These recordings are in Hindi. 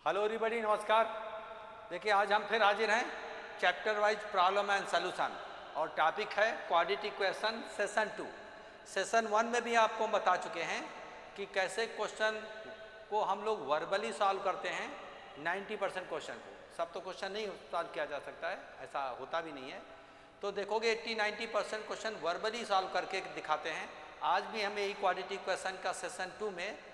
हेलो एवरीबॉडी, नमस्कार। देखिए आज हम फिर हाजिर हैं chapter wise problem and solution और टॉपिक है क्वाड्रेटिक इक्वेशन सेशन 2। सेशन 1 में भी आपको बता चुके हैं कि कैसे क्वेश्चन को हम लोग वर्बली सॉल्व करते हैं। 90% क्वेश्चन को, सब तो क्वेश्चन नहीं सॉल्व किया जा सकता है, ऐसा होता भी नहीं है। तो देखोगे 80-90% क्वेश्चन वर्बली सॉल्व करके दिखाते हैं। आज भी हमें यही क्वाड्रेटिक इक्वेशन का सेशन 2 में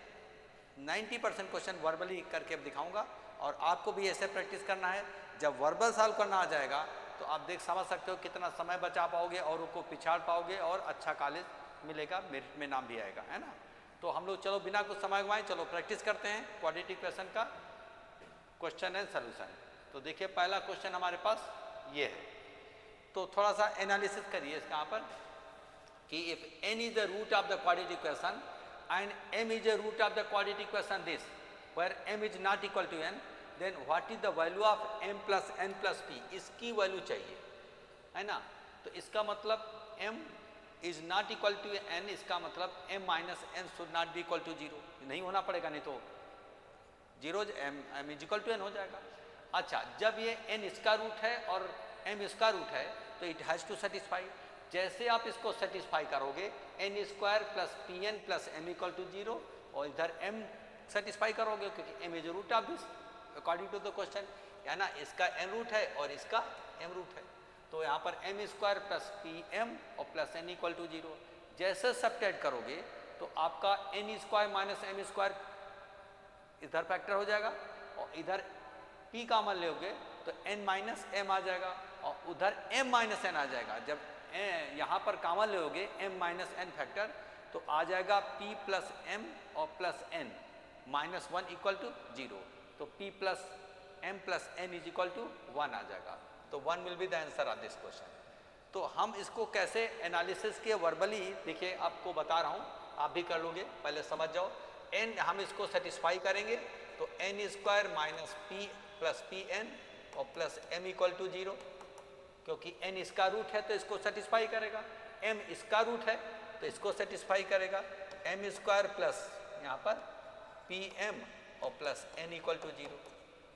90% क्वेश्चन वर्बली करके दिखाऊंगा और आपको भी ऐसे प्रैक्टिस करना है। जब वर्बल सॉल्व करना आ जाएगा तो आप समझ सकते हो कितना समय बचा पाओगे और उनको पिछाड़ पाओगे और अच्छा कॉलेज मिलेगा, मेरिट में नाम भी आएगा, है ना। तो हम लोग चलो बिना कुछ समय गवाए चलो प्रैक्टिस करते हैं क्वाड्रेटिक इक्वेशन का क्वेश्चन एंड सॉल्यूशन। तो देखिए पहला क्वेश्चन हमारे पास ये है, तो थोड़ा सा एनालिसिस करिए इसका यहाँ पर कि if n is the root of the quadratic equation and m is a root of the quadratic equation this, where m is not equal to n, then what is the value of m plus n plus p? इसकी वैल्यू चाहिए, है ना। तो इसका मतलब m is not equal to n, इसका मतलब m minus n should not be equal to 0, नहीं होना पड़ेगा, नहीं तो 0 m is equal to n हो जाएगा। अच्छा, जब ये n इसका रूट है और m इसका रूट है तो इट हैज़ टू सेटिस्फाई। जैसे आप इसको सेटिस्फाई करोगे n square plus p n plus m equal to 0 और इधर m सेटिस्फाई करोगे क्योंकि m is root of this according to the question, है ना। इसका n रूट है और इसका m रूट है, तो यहाँ पर m square plus p m और प्लस n इक्वल टू 0। जैसे सब्ट्रैक्ट करोगे तो आपका n square minus m square इधर फैक्टर हो जाएगा और इधर p कॉमन लोगे तो n माइनस एम आ जाएगा और उधर m माइनस n आ जाएगा। जब यहाँ पर कॉमन लोगे m माइनस एन फैक्टर तो आ जाएगा p प्लस एम और plus n minus 1 equal to 0, तो p plus m plus n is equal to 1 आ जाएगा। तो 1 will be the answer of this question. तो हम इसको कैसे एनालिसिस किए वर्बली, देखिए आपको बता रहा हूँ, आप भी कर लोगे, पहले समझ जाओ। n हम इसको सेटिस्फाई करेंगे तो n square minus p plus p n और प्लस m इक्वल टू 0, क्योंकि n इसका रूट है तो इसको सेटिस्फाई करेगा, m इसका रूट है तो इसको सेटिस्फाई करेगा। m स्क्वायर प्लस यहाँ पर पी एम और प्लस n इक्वल टू 0।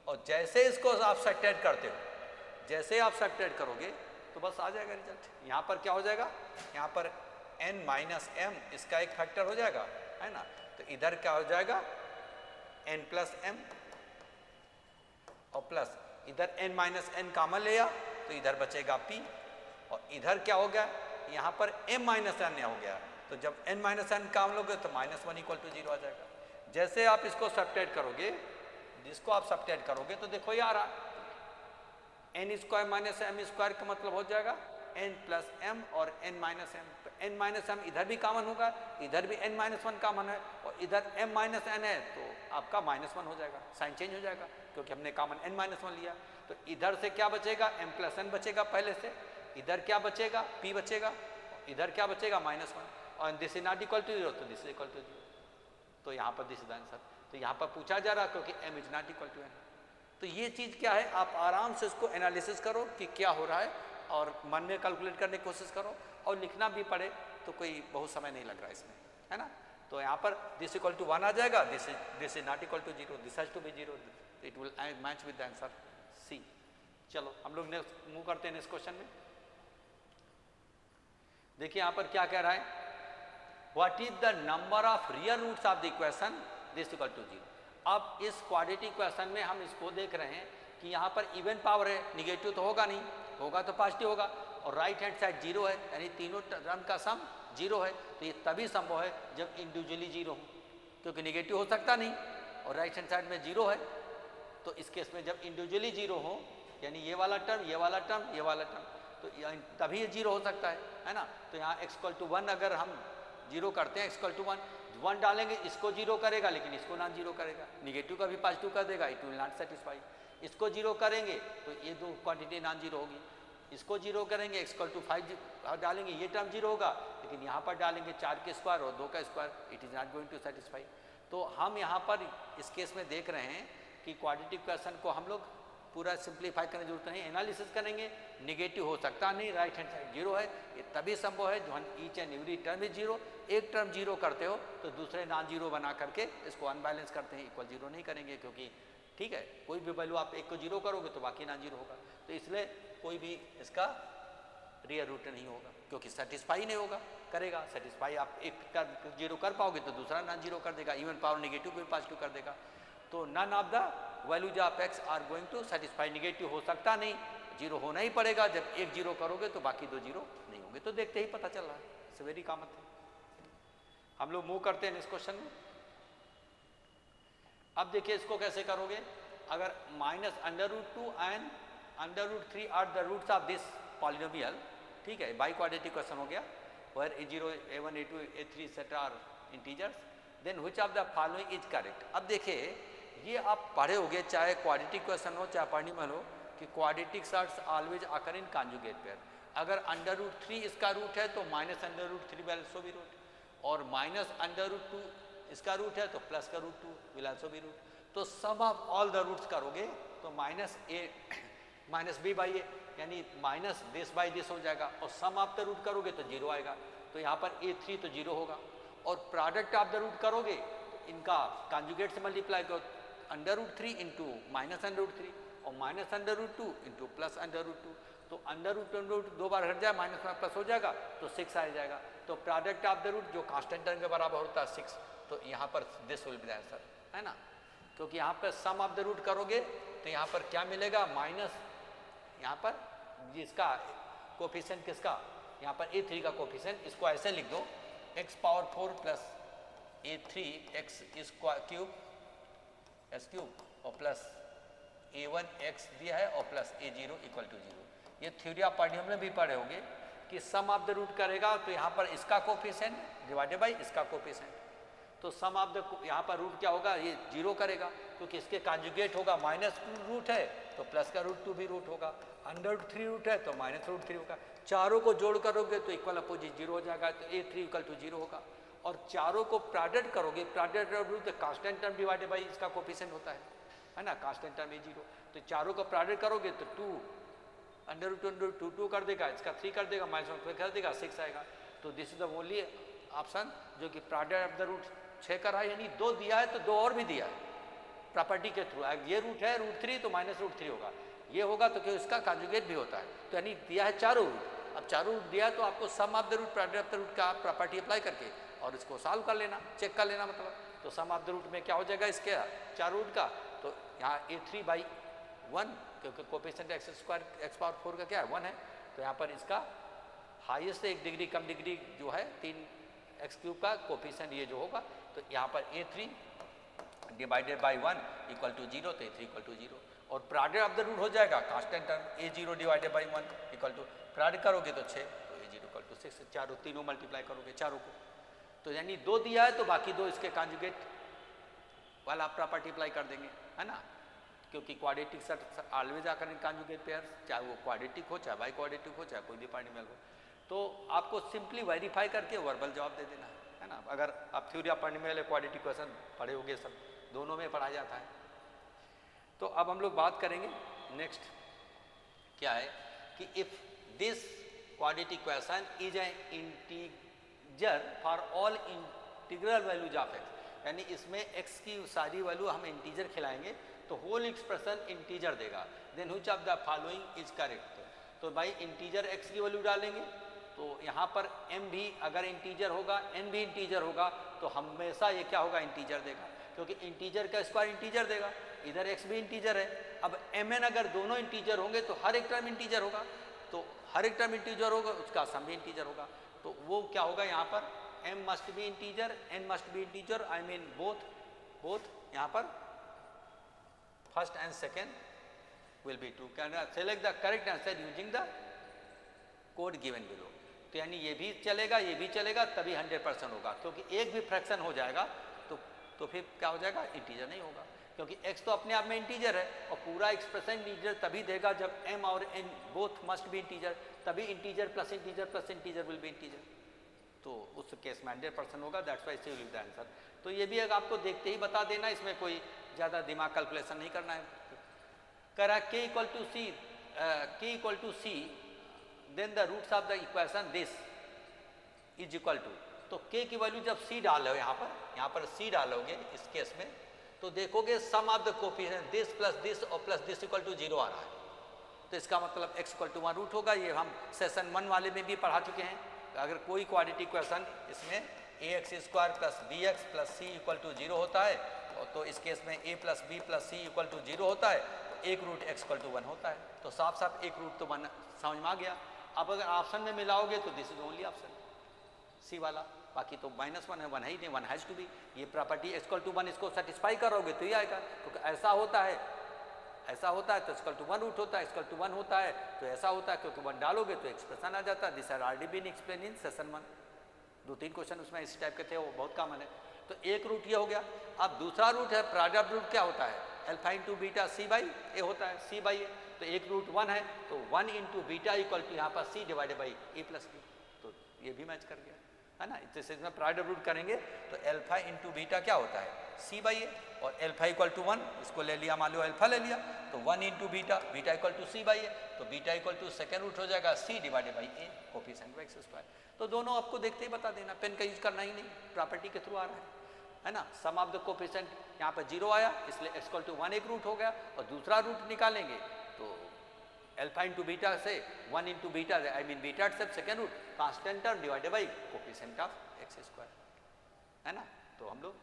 और जैसे इसको आप सब्ट्रैक्ट करते हो, जैसे आप सब्ट्रैक्ट करोगे तो बस आ जाएगा रिजल्ट। यहाँ पर क्या हो जाएगा, यहाँ पर n माइनस एम इसका एक फैक्टर हो जाएगा, है ना। तो इधर क्या हो जाएगा n प्लस एम और प्लस इधर n माइनस एन कॉमन लिया तो इधर बचेगा p और इधर क्या हो गया, यहाँ पर m माइनस एन हो गया, तो जब n माइनस एन काम लोगे तो माइनस 1 इक्वल टू 0 आ जाएगा। जैसे आप इसको सब्ट्रैक्ट करोगे, जिसको आप सब्ट्रैक्ट करोगे तो देखो ये आ रहा n square minus m square का मतलब हो जाएगा n प्लस एम और n माइनस एम। तो n माइनस एम इधर भी कॉमन होगा, इधर भी n माइनस 1 कॉमन है और इधर m माइनस एन है तो आपका माइनस 1 हो जाएगा, साइन चेंज हो जाएगा क्योंकि हमने कॉमन n माइनस 1 लिया। तो इधर से क्या बचेगा, m प्लस एन बचेगा पहले से, इधर क्या बचेगा p बचेगा, इधर क्या बचेगा माइनस 1 और this is not equal to 0 तो दिस इज इक्वल टू 0। तो यहाँ पर दिस इज आंसर। तो यहाँ पर पूछा जा रहा क्योंकि m is not equal to n। तो ये चीज़ क्या है, आप आराम से इसको एनालिसिस करो कि क्या हो रहा है और मन में कैलकुलेट करने की कोशिश करो और लिखना भी पड़े तो कोई बहुत समय नहीं लग रहा है इसमें, है ना। तो यहाँ पर दिस इक्वल टू 1 आ जाएगा, this is not equal to 0, this has to be 0, it will match with the answer C. चलो हम लोग नेक्स्ट मूव करते हैं नेक्स्ट क्वेश्चन में। देखिए यहाँ पर क्या कह रहा है, what is the number of real roots of the equation this equal to 0। अब इस क्वाड्रेटिक इक्वेशन में हम इसको देख रहे हैं कि यहाँ पर इवन पावर है, निगेटिव तो होगा नहीं, होगा तो पॉजिटिव होगा और राइट हैंड साइड 0 है, यानी तीनों टर्म का सम 0 है। तो ये तभी संभव है जब इंडिविजुअली 0 हो, क्योंकि निगेटिव हो सकता नहीं और राइट हैंड साइड में 0 है। तो इस केस में जब इंडिविजुअली 0 हो, यानी ये वाला टर्म, ये वाला टर्म, ये वाला टर्म, तो तभी ये 0 हो सकता है ना। तो यहाँ x इक्वल टू 1 अगर हम 0 करते हैं, x इक्वल टू 1 डालेंगे, इसको 0 करेगा लेकिन इसको नॉन 0 करेगा, निगेटिव का भी पॉजिटिव कर देगा, इट विल नॉट सेटिस्फाई। इसको 0 करेंगे तो ये दो क्वांटिटी नॉन 0 होगी, इसको 0 करेंगे, x इक्वल टू 5 डालेंगे, ये टर्म 0 होगा, लेकिन यहाँ पर डालेंगे 4 के स्क्वायर और 2 का स्क्वायर, it is not going to satisfy. तो हम यहाँ पर इस केस में देख रहे हैं कि क्वाड्रेटिक इक्वेशन को हम लोग पूरा सिंप्लीफाई करने की जरूरत नहीं, एनालिसिस करेंगे, निगेटिव हो सकता नहीं, राइट हैंड साइड 0 है, ये तभी संभव है जो each and every term is 0। एक टर्म 0 करते हो तो दूसरे नॉन 0 बना करके इसको अनबैलेंस करते हैं, इक्वल 0 नहीं करेंगे क्योंकि ठीक है, कोई भी वैल्यू आप एक को जीरो करोगे तो बाकी नॉन जीरो होगा, तो इसलिए कोई भी इसका रियल रूट नहीं होगा, क्योंकि सेटिस्फाई नहीं होगा करेगा। सेटिस्फाई आप एक का जीरो कर पाओगे तो दूसरा नॉन जीरो कर देगा, इवन पावर नेगेटिव भी पॉजिटिव कर देगा। तो none of the values of x are going to satisfy, negative हो सकता नहीं, जीरो होना ही पड़ेगा। जब एक जीरो करोगे तो बाकी दो जीरो नहीं होंगे, तो देखते ही पता चल रहा है, इट्स वेरी कॉमन थिंग। हम लोग मूव करते हैं इस क्वेश्चन में। अब देखिए इसको कैसे करोगे, अगर minus √2 and √3 are the roots of this polynomial, ठीक है, बाई क्वाड्रेटिक क्वेश्चन हो गया, where a0 a1 a2 a3 etc are integers, then which of the following is correct. अब देखिए ये आप पढ़े होगे, चाहे क्वाड्रेटिक क्वेश्चन हो चाहे पॉलिनोमियल हो, कि quadratic surds always occur in conjugate pair. अगर √3 इसका रूट है तो minus √3 will also B root, और माइनस √2 इसका रूट है तो प्लस का √2 विल आल्सो बी रूट। तो sum of all the roots करोगे तो minus a minus b by A, यानी माइनस दिस बाई दिस हो जाएगा, और सम ऑफ द रूट करोगे तो जीरो आएगा, तो यहाँ पर a3 तो जीरो होगा। और प्रोडक्ट ऑफ द रूट करोगे तो इनका कॉन्जुगेट से मल्टीप्लाई करो, √3 इंटू माइनस √3 और माइनस √2 इंटू प्लस √2, तो √2 दो बार हट जाए, माइनस में प्लस हो जाएगा तो 6 आ जाएगा। तो प्रोडक्ट ऑफ द रूट जो कांस्टेंट टर्म के बराबर होता है 6, तो यहाँ पर this will be the answer, है ना, क्योंकि यहाँ पर सम ऑफ द रूट करोगे तो यहाँ पर क्या मिलेगा, माइनस यहाँ पर जिसका कोफिशिएंट किसका, यहाँ पर a3 का कोफिशिएंट, इसको ऐसे लिख दो x power 4 plus a3 x cube s cube और प्लस a1 x दिया है और प्लस a0 इक्वल टू 0। ये थ्योरी ऑफ पॉलिनोमियल में भी पढ़े होंगे कि सम ऑफ द रूट करेगा तो यहाँ पर इसका कोफिशिएंट डिवाइडेड बाई इसका कोफिशिएंट, तो सम ऑफ द यहाँ पर रूट क्या होगा, ये जीरो करेगा क्योंकि इसके कॉन्जुगेट होगा, माइनस रूट है तो प्लस का √2 भी रूट होगा, √3 रूट है तो माइनस √3 होगा। चारों को जोड़ करोगे तो इक्वल अपोजिट जीरो हो जाएगा, तो a3 इक्वल टू 0 होगा। और चारों को प्रोडक्ट करोगे, product root constant term divided by इसका कोफिशिएंट होता है ना, कांस्टेंट टर्म a0, तो चारों को प्रोडक्ट करोगे तो 2 √2 कर देगा, इसका 3 कर देगा, -1 कर देगा, 6 आएगा। तो this is the only option जो कि प्रोडक्ट ऑफ द रूट 6 कर रहा है, यानी 2 दिया है तो 2 और भी दिया है प्रॉपर्टी के थ्रू। ये रूट है √3 तो -√3 होगा, ये होगा तो क्यों इसका कॉन्जुगेट भी होता है, तो यानी दिया है चारों रूट। अब चारों रूट दिया है तो आपको sum of the root product of the root का प्रॉपर्टी अप्लाई करके और इसको सॉल्व कर लेना, चेक कर लेना मतलब। तो सम ऑफ द रूट में क्या हो जाएगा इसके चार रूट का, तो यहाँ a3/1 क्योंकि कोफिशिएंट x पावर 4 का क्या है 1 है, तो यहाँ पर इसका हाईएस्ट 1 डिग्री कम डिग्री जो है 3x³ का कोफिशिएंट ये जो होगा, तो यहाँ पर a3 divided by 1 equal to 0, तो a3 इक्वल टू 0। और प्रोडक्ट ऑफ द रूट हो जाएगा constant term a0 divided by 1 equal to, product करोगे तो 6, तो a0 इक्वल टू 6, चारों तीनों मल्टीप्लाई करोगे चारों को, तो यानी 2 दिया है तो बाकी 2 इसके कॉन्जुगेट वाला आप प्रॉपर्टी अप्लाई कर देंगे, है ना, क्योंकि क्वाड्रेटिक सेट ऑलवेज आकर इन कॉन्जुगेट पेयर, चाहे वो क्वाड्रेटिक हो चाहे बाई क्वाड्रेटिक हो चाहे कोई भी पॉलिनोमियल हो, तो आपको सिंपली वेरीफाई करके वर्बल जवाब दे देना है ना। अगर आप theory of polynomial quadratic question पढ़े होंगे, सब दोनों में पढ़ाया जाता है। तो अब हम लोग बात करेंगे नेक्स्ट क्या है कि if this quadratic question is an integer for all integral values of x, यानी इसमें x की सारी वैल्यू हम इंटीजर खिलाएंगे तो होल एक्सप्रेशन इंटीजर देगा, then which of the following is correct. तो भाई इंटीजर x की वैल्यू डालेंगे, तो यहाँ पर m भी अगर इंटीजर होगा n भी इंटीजर होगा तो हमेशा ये क्या होगा इंटीजर देगा, क्योंकि इंटीजर का स्क्वायर इंटीजर देगा, इधर x भी इंटीजर है। अब mn अगर दोनों इंटीजर होंगे तो हर एक टर्म इंटीजर होगा, तो हर एक टर्म इंटीजर होगा उसका सम भी इंटीजर होगा, तो वो क्या होगा यहाँ पर m must be integer, n must be integer, I mean both यहाँ पर first and second will be true. Select the correct answer using the code given below, तो यानी ये भी चलेगा ये भी चलेगा तभी 100% होगा, क्योंकि एक भी फ्रैक्शन हो जाएगा तो फिर क्या हो जाएगा इंटीजर नहीं होगा, क्योंकि x तो अपने आप में इंटीजर है और पूरा एक्सप्रेशन इंटीजर तभी देगा जब m और n both must be integer, तभी integer plus integer will be integer, तो उस केस में 100% होगा, that's why C will be the answer. तो ये भी अगर आपको देखते ही बता देना, इसमें कोई ज़्यादा दिमाग कैलकुलेशन नहीं करना है। करा k equal to c then the roots of the equation this is equal to, तो k की वैल्यू जब c डालो यहाँ पर c डालोगे इस केस में, तो देखोगे sum of the coefficient this plus this और प्लस दिस इक्वल टू 0 आ रहा है, तो इसका मतलब x इक्वल टू 1 रूट होगा। ये हम सेशन 1 वाले में भी पढ़ा चुके हैं। अगर कोई क्वाड्रेटिक इक्वेशन इसमें ax square plus bx plus c equal to 0 होता है, तो इस केस में a plus b plus c equal to 0 होता है, तो एक रूट x इक्वल टू 1 होता है। तो साफ साफ एक रूट तो 1 समझ में आ गया। अब अगर ऑप्शन में मिलाओगे तो this is only option C वाला, बाकी तो -1 है, 1 है ही नहीं, 1 हैज टू बी। ये प्रॉपर्टी x इक्वल टू 1 इसको सेटिस्फाई करोगे तो ये आएगा, क्योंकि ऐसा होता है तो x इक्वल टू 1 रूट होता है, x इक्वल टू 1 होता है तो ऐसा होता है, क्योंकि 1 डालोगे तो एक्सप्रेशन आ जाता है। This are already been explain in session 1। 2-3 question उसमें इस टाइप के थे, वो बहुत कॉमन है। तो एक रूट ये हो गया। अब दूसरा रूट है प्रोडक्ट रूट, क्या होता है alpha into beta C by A होता है, सी बाई ए। तो एक रूट 1 है तो 1 इंटू बीटा इक्वल टू यहाँ पर C divided by A plus B, तो ये भी मैच कर गया है ना। जैसे इसमें प्रोडक्ट रूट करेंगे तो अल्फा इंटू बीटा क्या होता है सी बाई ए, और अल्फा इक्वल टू 1 इसको ले लिया, मान लो अल्फा ले लिया तो 1 into beta, beta equal to C by A, तो beta equal to second root हो जाएगा C divided by A coefficient X square. तो दोनों आपको देखते ही बता देना, पेन का यूज करना ही नहीं, प्रॉपर्टी के थ्रू आ रहा है ना। सम ऑफ द कोफिशिएंट यहाँ पर 0 आया, इसलिए एक्स इक्वल टू 1 एक रूट हो गया, और दूसरा रूट निकालेंगे तो अल्फा इंटू बीटा से 1 into beta I mean beta सब second root constant term divided by coefficient of X square, है ना। तो हम लोग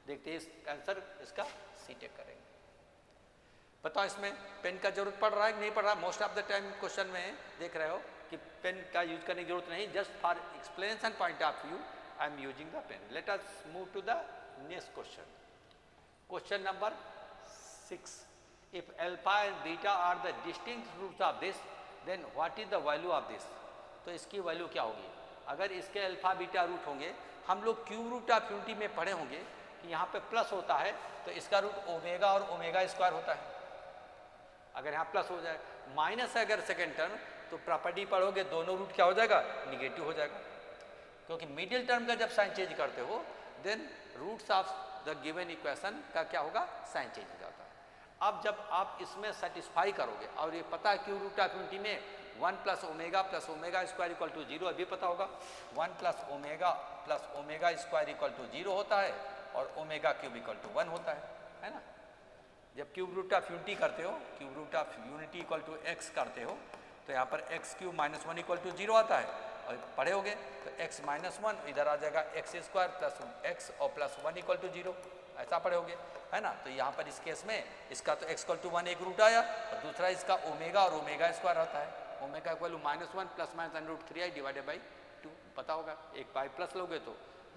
देखते हैं इस आंसर इसका सी टेक करेंगे। बताओ इसमें पेन का जरूरत पड़ रहा है कि नहीं पड़ रहा। Most of the time question में देख रहे हो कि पेन का यूज करने की जरूरत नहीं, just for explanation point of view I am using the pen. Let us move to the next question. Question number 6, if alpha and beta are the distinct roots of this, then what is the value of this? तो इसकी वैल्यू क्या होगी अगर इसके अल्फा बीटा रूट होंगे। हम लोग क्यूब रूट ऑफ यूनिटी में पढ़े होंगे कि यहाँ पे प्लस होता है तो इसका रूट ओमेगा और ओमेगा स्क्वायर होता है। अगर यहाँ प्लस हो जाए, माइनस है अगर सेकेंड टर्म तो प्रॉपर्टी पढ़ोगे दोनों रूट क्या हो जाएगा निगेटिव हो जाएगा, क्योंकि मिडिल टर्म का जब साइन चेंज करते हो then roots of the given equation का क्या होगा साइन चेंज हो जाता है। अब जब आप इसमें सेटिस्फाई करोगे, और ये पता है क्यूब रूट ऑफ यूनिटी में 1 plus omega square equal to 0 अभी पता होगा, 1 plus omega square equal to 0 होता है और ओमेगा क्यूब इक्वल टू 1 होता है ना। जब क्यूब रूट ऑफ यूनिटी करते हो, cube root of unity equal to x करते हो तो यहाँ पर x cube minus 1 equal to 0 आता है, और पढ़े होगे तो एक्स माइनस 1 इधर आ जाएगा एक्स स्क्वायर प्लस एक्स और प्लस 1 इक्वल टू 0, ऐसा पढ़े होगे है ना। तो यहाँ पर इस केस में इसका तो एक्स इक्वल टू 1 एक रूट आया, और दूसरा इसका ओमेगा और ओमेगा स्क्वायर आता है। Omega equal to -1 plus minus √3i divided by 2 पता होगा। एक बाई प्लस लोगे तो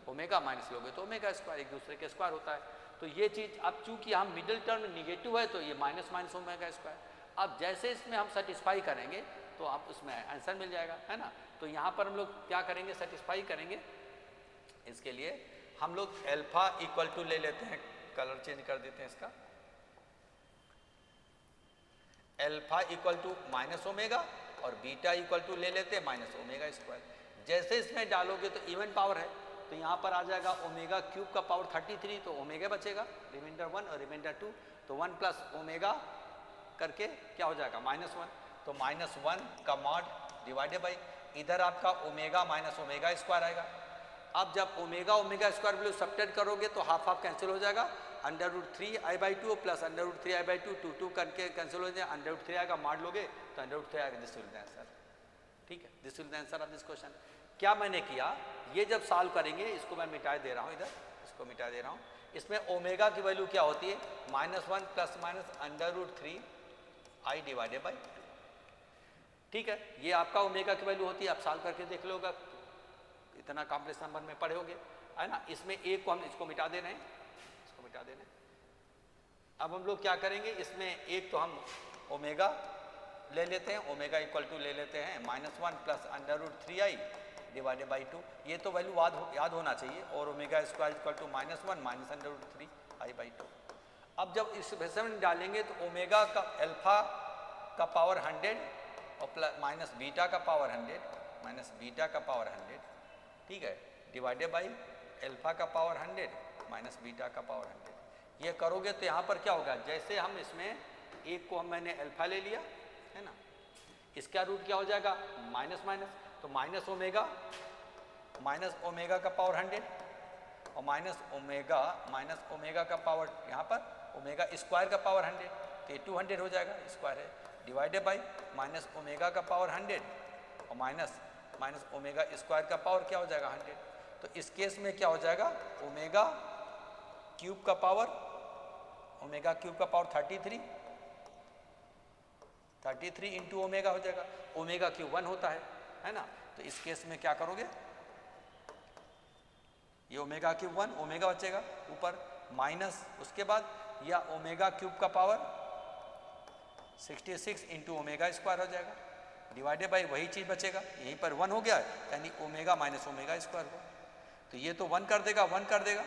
ओमेगा, माइनस लोगे तो ओमेगा स्क्वायर, एक दूसरे के स्क्वायर होता है। तो ये चीज़ अब चूंकि हम मिडिल टर्म निगेटिव है तो ये माइनस माइनस ओमेगा स्क्वायर। अब जैसे इसमें हम सेटिस्फाई करेंगे तो आप उसमें आंसर मिल जाएगा, है ना। तो यहाँ पर हम लोग क्या करेंगे सेटिस्फाई करेंगे। इसके लिए हम लोग अल्फा इक्वल टू ले लेते हैं, कलर चेंज कर देते हैं इसका, alpha equal to minus omega और बीटा इक्वल टू ले लेते हैं माइनस ओमेगा स्क्वायर। जैसे इसमें डालोगे तो इवन पावर है तो यहाँ पर आ जाएगा ओमेगा क्यूब का पावर 33, तो ओमेगा बचेगा, रिमाइंडर 1 और रिमाइंडर 2, तो 1 प्लस ओमेगा करके क्या हो जाएगा -1, तो -1 का मॉड डिवाइडेड बाई इधर आपका ओमेगा माइनस ओमेगा स्क्वायर आएगा। अब जब ओमेगा स्क्वायर वैल्यू सब्ट्रैक्ट करोगे तो हाफ हाफ कैंसिल हो जाएगा, √3i/2 प्लस √3i/2 2 करके कैंसिल हो जाए, √3 आएगा, मार लोगे तो √3 आएगा। दिस विल द आंसर, ठीक है, this will the answer of this question. क्या मैंने किया, ये जब सॉल्व करेंगे इसको मैं मिटा दे रहा हूँ, इधर इसको मिटा दे रहा हूँ। इसमें ओमेगा की वैल्यू क्या होती है -1 plus minus √3i divided by 2, ठीक है। ये आपका ओमेगा की वैल्यू होती है, आप सॉल्व करके देख लोगे, इतना कॉम्प्लेक्स नंबर में पढ़े होगे, है ना। इसमें एक को हम इसको मिटा दे रहे हैं, इसको मिटा दे रहे हैं। अब हम लोग क्या करेंगे, इसमें एक तो हम ओमेगा ले लेते हैं, ओमेगा इक्वल टू ले लेते हैं -1 प्लस √3i डिवाइडेड बाई 2, ये तो वैल्यू याद होना चाहिए, और omega square equal to -1 minus √3i/2। अब जब इस वैसे में डालेंगे तो ओमेगा का अल्फा का पावर 100 और प्लस माइनस बीटा का पावर 100, ठीक है, डिवाइडेड बाई अल्फा का पावर 100 माइनस बीटा का पावर 100। ये करोगे तो यहाँ पर क्या होगा, जैसे हम इसमें एक को मैंने अल्फा ले लिया है ना, इसका रूट क्या हो जाएगा माइनस माइनस, तो माइनस ओमेगा का पावर 100 और माइनस ओमेगा का पावर यहाँ पर ओमेगा स्क्वायर का पावर 100, तो ये 200 हो जाएगा, स्क्वायर है, डिवाइडेड बाई माइनस ओमेगा का पावर 100 और माइनस ओमेगा स्क्वायर का पावर क्या हो जाएगा 100। तो इस केस में क्या हो जाएगा, ओमेगा क्यूब का पावर 33 इंटू ओमेगा हो जाएगा, ओमेगा क्यूब 1 होता है ना। तो इस केस में क्या करोगे, ये ओमेगा क्यूब 1 ओमेगा बचेगा ऊपर, माइनस उसके बाद या ओमेगा क्यूब का पावर 66 इंटू ओमेगा स्क्वायर हो जाएगा, डिवाइडेड बाई वही चीज़ बचेगा, यहीं पर 1 हो गया यानी ओमेगा माइनस ओमेगा स्क्वायर हुआ। तो ये तो 1 कर देगा।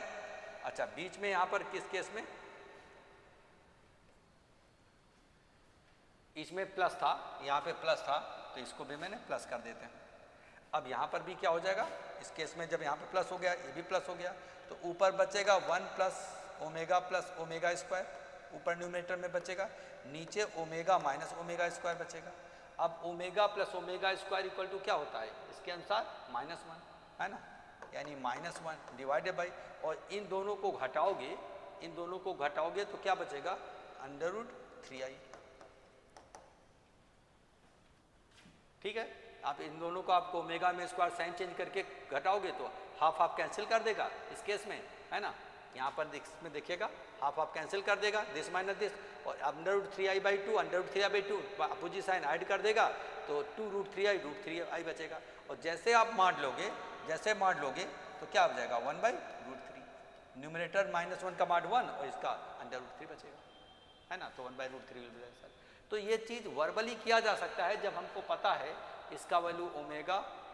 अच्छा, बीच में यहाँ पर किस केस में, इसमें प्लस था, यहाँ पे प्लस था, तो इसको भी मैंने प्लस कर देते हैं। अब यहाँ पर भी क्या हो जाएगा, इस केस में जब यहाँ पे प्लस हो गया, ये भी प्लस हो गया, तो ऊपर बचेगा 1 प्लस ओमेगा स्क्वायर, ऊपर न्यूमरेटर में बचेगा, नीचे ओमेगा माइनस ओमेगा स्क्वायर बचेगा। अब omega plus omega square equal to क्या होता है, इसके अनुसार -1 है ना, यानी -1 डिवाइडेड बाई, और इन दोनों को घटाओगे तो क्या बचेगा, √3i। ठीक है, आप इन दोनों को आपको ओमेगा में स्क्वायर साइन चेंज करके घटाओगे तो हाफ कैंसिल कर देगा इस केस में, है ना। यहाँ पर इसमें देखिएगा हाफ कैंसिल कर देगा, दिस माइनस दिस, और √3i/2 √3i/2 opposite sign add कर देगा तो 2√3i बचेगा। और जैसे आप माड लोगे तो क्या हो जाएगा, 1/√3, न्यूमरेटर -1 का माड 1 और इसका √3 बचेगा, है ना। तो 1/√3 विल बी आंसर। तो ये चीज़ वर्बली किया जा सकता है जब हमको पता है इसका वैल्यू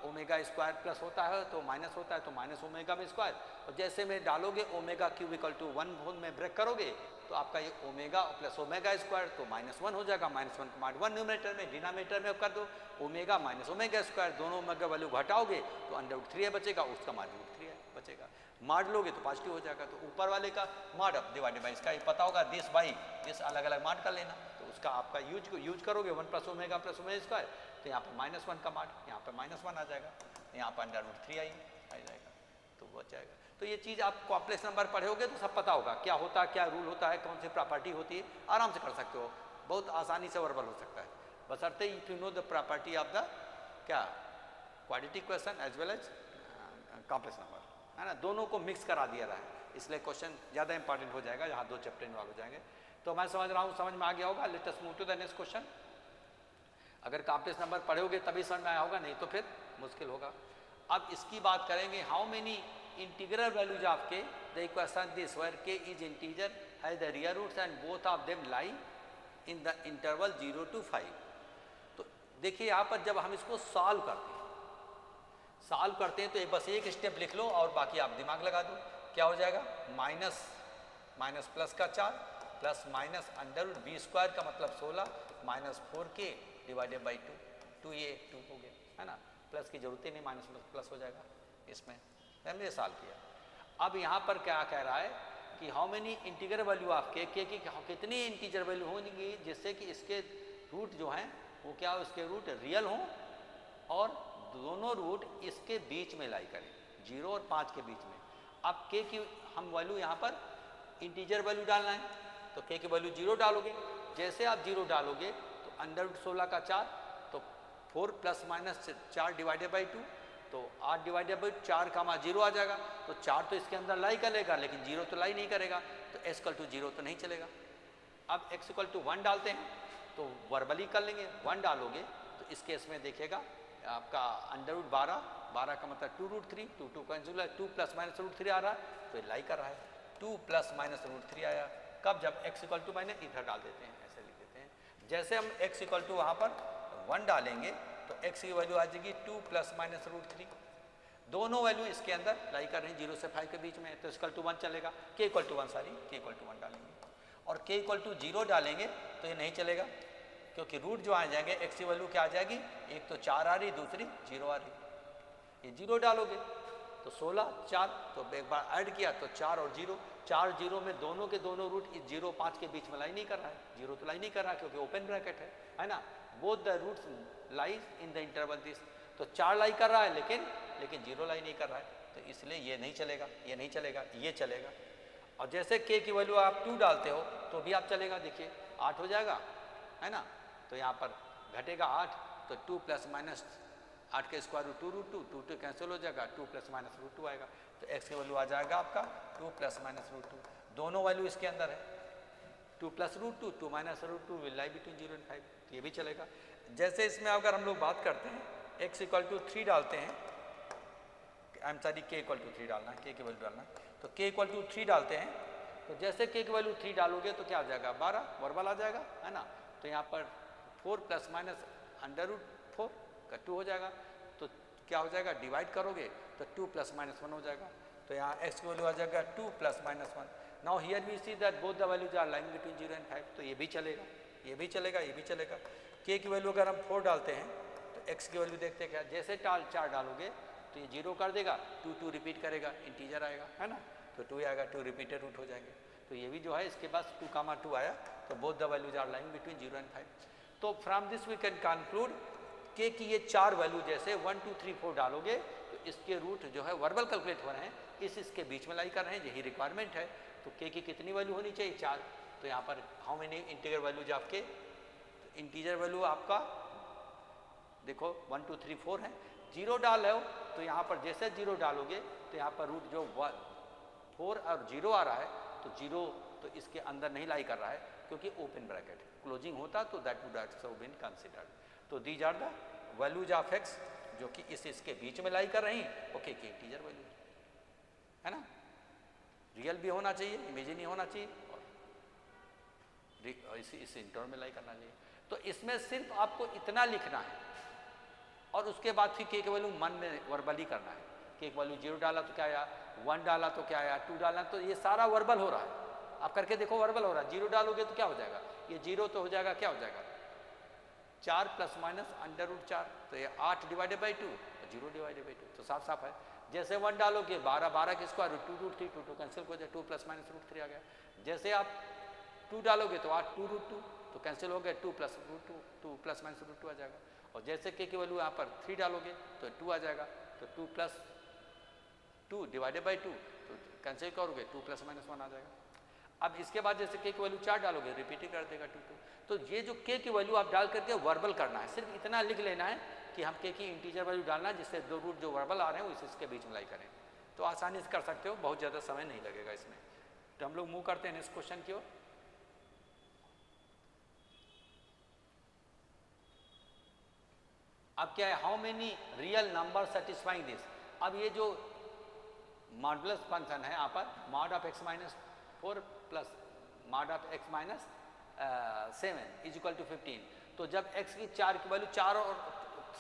ओमेगा स्क्वायर प्लस होता है तो माइनस होता है, तो माइनस ओमेगा में स्क्वायर, और जैसे में डालोगे ओमेगा क्यूब इक्वल टू 1 में ब्रेक करोगे तो आपका ये ओमेगा प्लस ओमेगा स्क्वायर तो -1 हो जाएगा, -1 का माड 1 न्यूमरेटर में, डिनोमिनेटर में कर दो ओमेगा माइनस ओमेगा स्क्वायर, दोनों ओमेगा वैल्यू घटाओगे तो √3 बचेगा, उसका माड √3 बचेगा, माड लोगे तो पॉजिटिव हो जाएगा। तो ऊपर वाले का माड अब डिवाइडेड बाई इसका, ये पता होगा दिस बाई दिस, अलग अलग माड कर लेना, तो उसका आपका यूज करोगे 1 प्लस ओमेगा स्क्वायर, तो यहाँ पर -1 का माड, यहाँ पर -1 आ जाएगा, यहाँ पर √3 आ जाएगा, तो वो जाएगा। तो ये चीज़ आप कॉम्प्लेक्स नंबर पढ़े होगे तो सब पता होगा क्या होता है, क्या रूल होता है, कौन सी प्रॉपर्टी होती है, आराम से कर सकते हो, बहुत आसानी से वर्बल हो सकता है, बशर्ते if you know the property of the क्या quadratic equation as well as complex number, है ना। दोनों को मिक्स करा दिया रहा है, इसलिए क्वेश्चन ज़्यादा इंपॉर्टेंट हो जाएगा, यहाँ 2 चैप्टर इन्वॉल्व हो जाएंगे। तो मैं समझ रहा हूँ, समझ में आ गया होगा। Let us move to the next question. अगर कॉम्प्लेक्स नंबर पढ़ोगे तभी समझ में आया होगा, नहीं तो फिर मुश्किल होगा। अब इसकी बात करेंगे, how many integral values of k, the equation this where k is integer has the real roots and both of them lie in the interval 0 to 5। तो देखिए यहाँ पर जब हम इसको सॉल्व करते हैं तो बस एक स्टेप लिख लो और बाकी आप दिमाग लगा दो, क्या हो जाएगा, माइनस प्लस का 4 प्लस माइनस √b² का मतलब 16 -4k डिवाइडेड बाई 2 ये 2 हो गया, है ना। प्लस की जरूरत ही नहीं, माइनस प्लस हो जाएगा इसमें, हमने सॉल्व किया। अब यहाँ पर क्या कह रहा है कि how many integer value of के की कितनी इंटीजर वैल्यू होंगी जिससे कि इसके रूट जो हैं वो क्या हो, इसके रूट रियल हों और दोनों रूट इसके बीच में लाई करें, 0 और 5 के बीच में। अब के की हम वैल्यू यहाँ पर इंटीजर वैल्यू डालना है, तो के की वैल्यू 0 डालोगे, जैसे आप 0 डालोगे तो √16 का 4 तो 4 प्लस माइनस 4 डिवाइडेड बाई 2 तो 8 डिवाइडेड बाई 4 का 0 आ जाएगा, तो 4 तो इसके अंदर लाई करेगा लेकिन 0 तो लाई नहीं करेगा, तो x = 0 तो नहीं चलेगा। अब x = 1 डालते हैं तो वर्बली कर लेंगे, 1 डालोगे तो इस केस में देखिएगा आपका √12 का मतलब 2√3 2 कैंसिल, 2 प्लस माइनस √3 आ रहा है तो ये लाई कर रहा है, 2 प्लस माइनस √3 आया, कब, जब x = मैंने इधर डाल देते हैं, ऐसे लिख देते हैं। जैसे हम x = वहाँ पर 1 डालेंगे तो x की वैल्यू आ जाएगी 2 प्लस माइनस √3, दोनों वैल्यू इसके अंदर लाई कर रही हैं 0 से 5 के बीच में, तो = 1 चलेगा, k = 1 डालेंगे, और k = 0 डालेंगे तो ये नहीं चलेगा क्योंकि रूट जो आ जाएंगे x की वैल्यू क्या आ जाएगी, एक तो 4 आ रही, दूसरी 0 आ रही, ये 0 डालोगे तो 16 4 तो एक बार ऐड किया तो 4 और 0, 4 0 में दोनों के दोनों रूट इस 0 5 के बीच में लाई नहीं कर रहा है, 0 तो लाई नहीं कर रहा है क्योंकि ओपन ब्रैकेट है ना, both the roots lies in the interval this, तो 4 लाई कर रहा है लेकिन 0 लाई नहीं कर रहा है, तो इसलिए ये नहीं चलेगा, ये नहीं चलेगा, ये चलेगा। और जैसे k की वैल्यू आप 2 डालते हो तो भी आप चलेगा, देखिए 8 हो जाएगा, है ना। तो यहाँ पर घटेगा 8, तो 2 प्लस माइनस 8 के स्क्वायर रूट 2 रूट 2, 2 2 कैंसिल हो जाएगा, 2 प्लस माइनस रूट 2 आएगा। तो x की वैल्यू आ जाएगा आपका 2 प्लस माइनस रूट 2, दोनों वैल्यू इसके अंदर है। 2 plus root 2, 2 minus root 2 will lie between 0 and 5, तो ये भी चलेगा। जैसे इसमें अगर हम लोग बात करते हैं x इक्वल टू 3 डालते हैं, I am sorry k equal to 3 डालना है, k की वैल्यू डालना है, तो k इक्वल टू 3 डालते हैं, तो जैसे k की वैल्यू 3 डालोगे तो क्या आ जाएगा 12 वर्बल आ जाएगा, है ना। तो यहाँ पर 4 प्लस माइनस अंडर रूट 4 का 2 हो जाएगा, तो क्या हो जाएगा डिवाइड करोगे तो 2 प्लस माइनस 1 हो जाएगा। तो यहाँ x की वैल्यू आ जाएगा 2 plus minus 1। Now here we see that both the values are lying between 0 and 5, तो ये भी चलेगा, ये भी चलेगा, ये भी चलेगा। k की वैल्यू अगर हम 4 डालते हैं तो x की वैल्यू देखते हैं क्या, जैसे 4 डालोगे तो ये 0 कर देगा, 2 2 रिपीट करेगा, इंटीजर आएगा, है ना। तो 2 आएगा, 2 रिपीटेड रूट हो जाएंगे। तो ये भी जो है इसके पास 2, 2 आया, तो both the values are lying between 0 and 5। तो from this we can conclude k की ये 4 वैल्यू जैसे 1 2 3 4 डालोगे तो इसके रूट जो है वर्बल कैलकुलेट हो रहे हैं, इसके बीच में लाई कर रहे हैं, यही रिक्वायरमेंट है। तो k की कितनी वैल्यू होनी चाहिए 4, तो यहाँ पर how many integer values of k, तो इंटीजर वैल्यू आपका देखो 1 2 3 4 है, 0 डाल रहे हो तो यहाँ पर जैसे 0 डालोगे तो यहाँ पर रूट जो 4 और 0 आ रहा है, तो 0 तो इसके अंदर नहीं लाई कर रहा है क्योंकि ओपन ब्रैकेट क्लोजिंग होता तो that would have been considered. तो these are the values of x जो कि इसके बीच में लाई कर रही हैं, ओके के इंटीजर वैल्यू, है ना। रियल भी होना चाहिए, इमेजिनरी होना चाहिए, और इस इंटरवल में लाई करना चाहिए। तो इसमें सिर्फ आपको इतना लिखना है और उसके बाद फिर k की वैल्यू मन में वर्बली करना है। k की वैल्यू 0 डाला तो क्या आया, 1 डाला तो क्या आया, 2 डाला, तो ये सारा वर्बल हो रहा है। आप करके देखो वर्बल हो रहा है। 0 डालोगे तो क्या हो जाएगा, ये 0 तो हो जाएगा, क्या हो जाएगा 4 प्लस माइनस अंडर रूट 4, तो ये 8 डिवाइडेड बाई 2, 0 डिवाइडेड बाई 2, तो साफ साफ है। जैसे 1 डालोगे 12, 12 के स्क्वायर रूट 2 रूट 3, 2 2 कैंसिल हो जाए, 2 प्लस माइनस रूट 3 आ गया। जैसे आप 2 डालोगे तो 8 2 रूट 2, तो कैंसिल हो गया, 2 plus root 2, 2 plus minus root 2 आ जाएगा। और जैसे k की वैल्यू यहाँ पर 3 डालोगे तो 2 आ जाएगा, तो 2 प्लस 2 डिवाइडेड बाई 2, तो कैंसिल करोगे 2 प्लस माइनस 1 आ जाएगा। अब इसके बाद जैसे k की वैल्यू 4 डालोगे रिपीट ही कर देगा 2 2। तो ये जो k की वैल्यू आप डाल करके वर्बल करना है, सिर्फ इतना लिख लेना है कि हम k की इंटीजर वैल्यू डालना है जिससे दो रूट जो वर्बल आ रहे हैं इसके बीच में लाई करें, तो आसानी से कर सकते हो, बहुत ज़्यादा समय नहीं लगेगा इसमें। तो हम लोग मूव करते हैं इस क्वेश्चन की ओर। अब क्या है, how many real number satisfying this. अब ये जो मॉडुलस फंक्शन है यहाँ पर मॉड ऑफ x माइनस 4 प्लस mod of x minus 7 is equal to 15, तो जब x की 4 की वैल्यू 4 और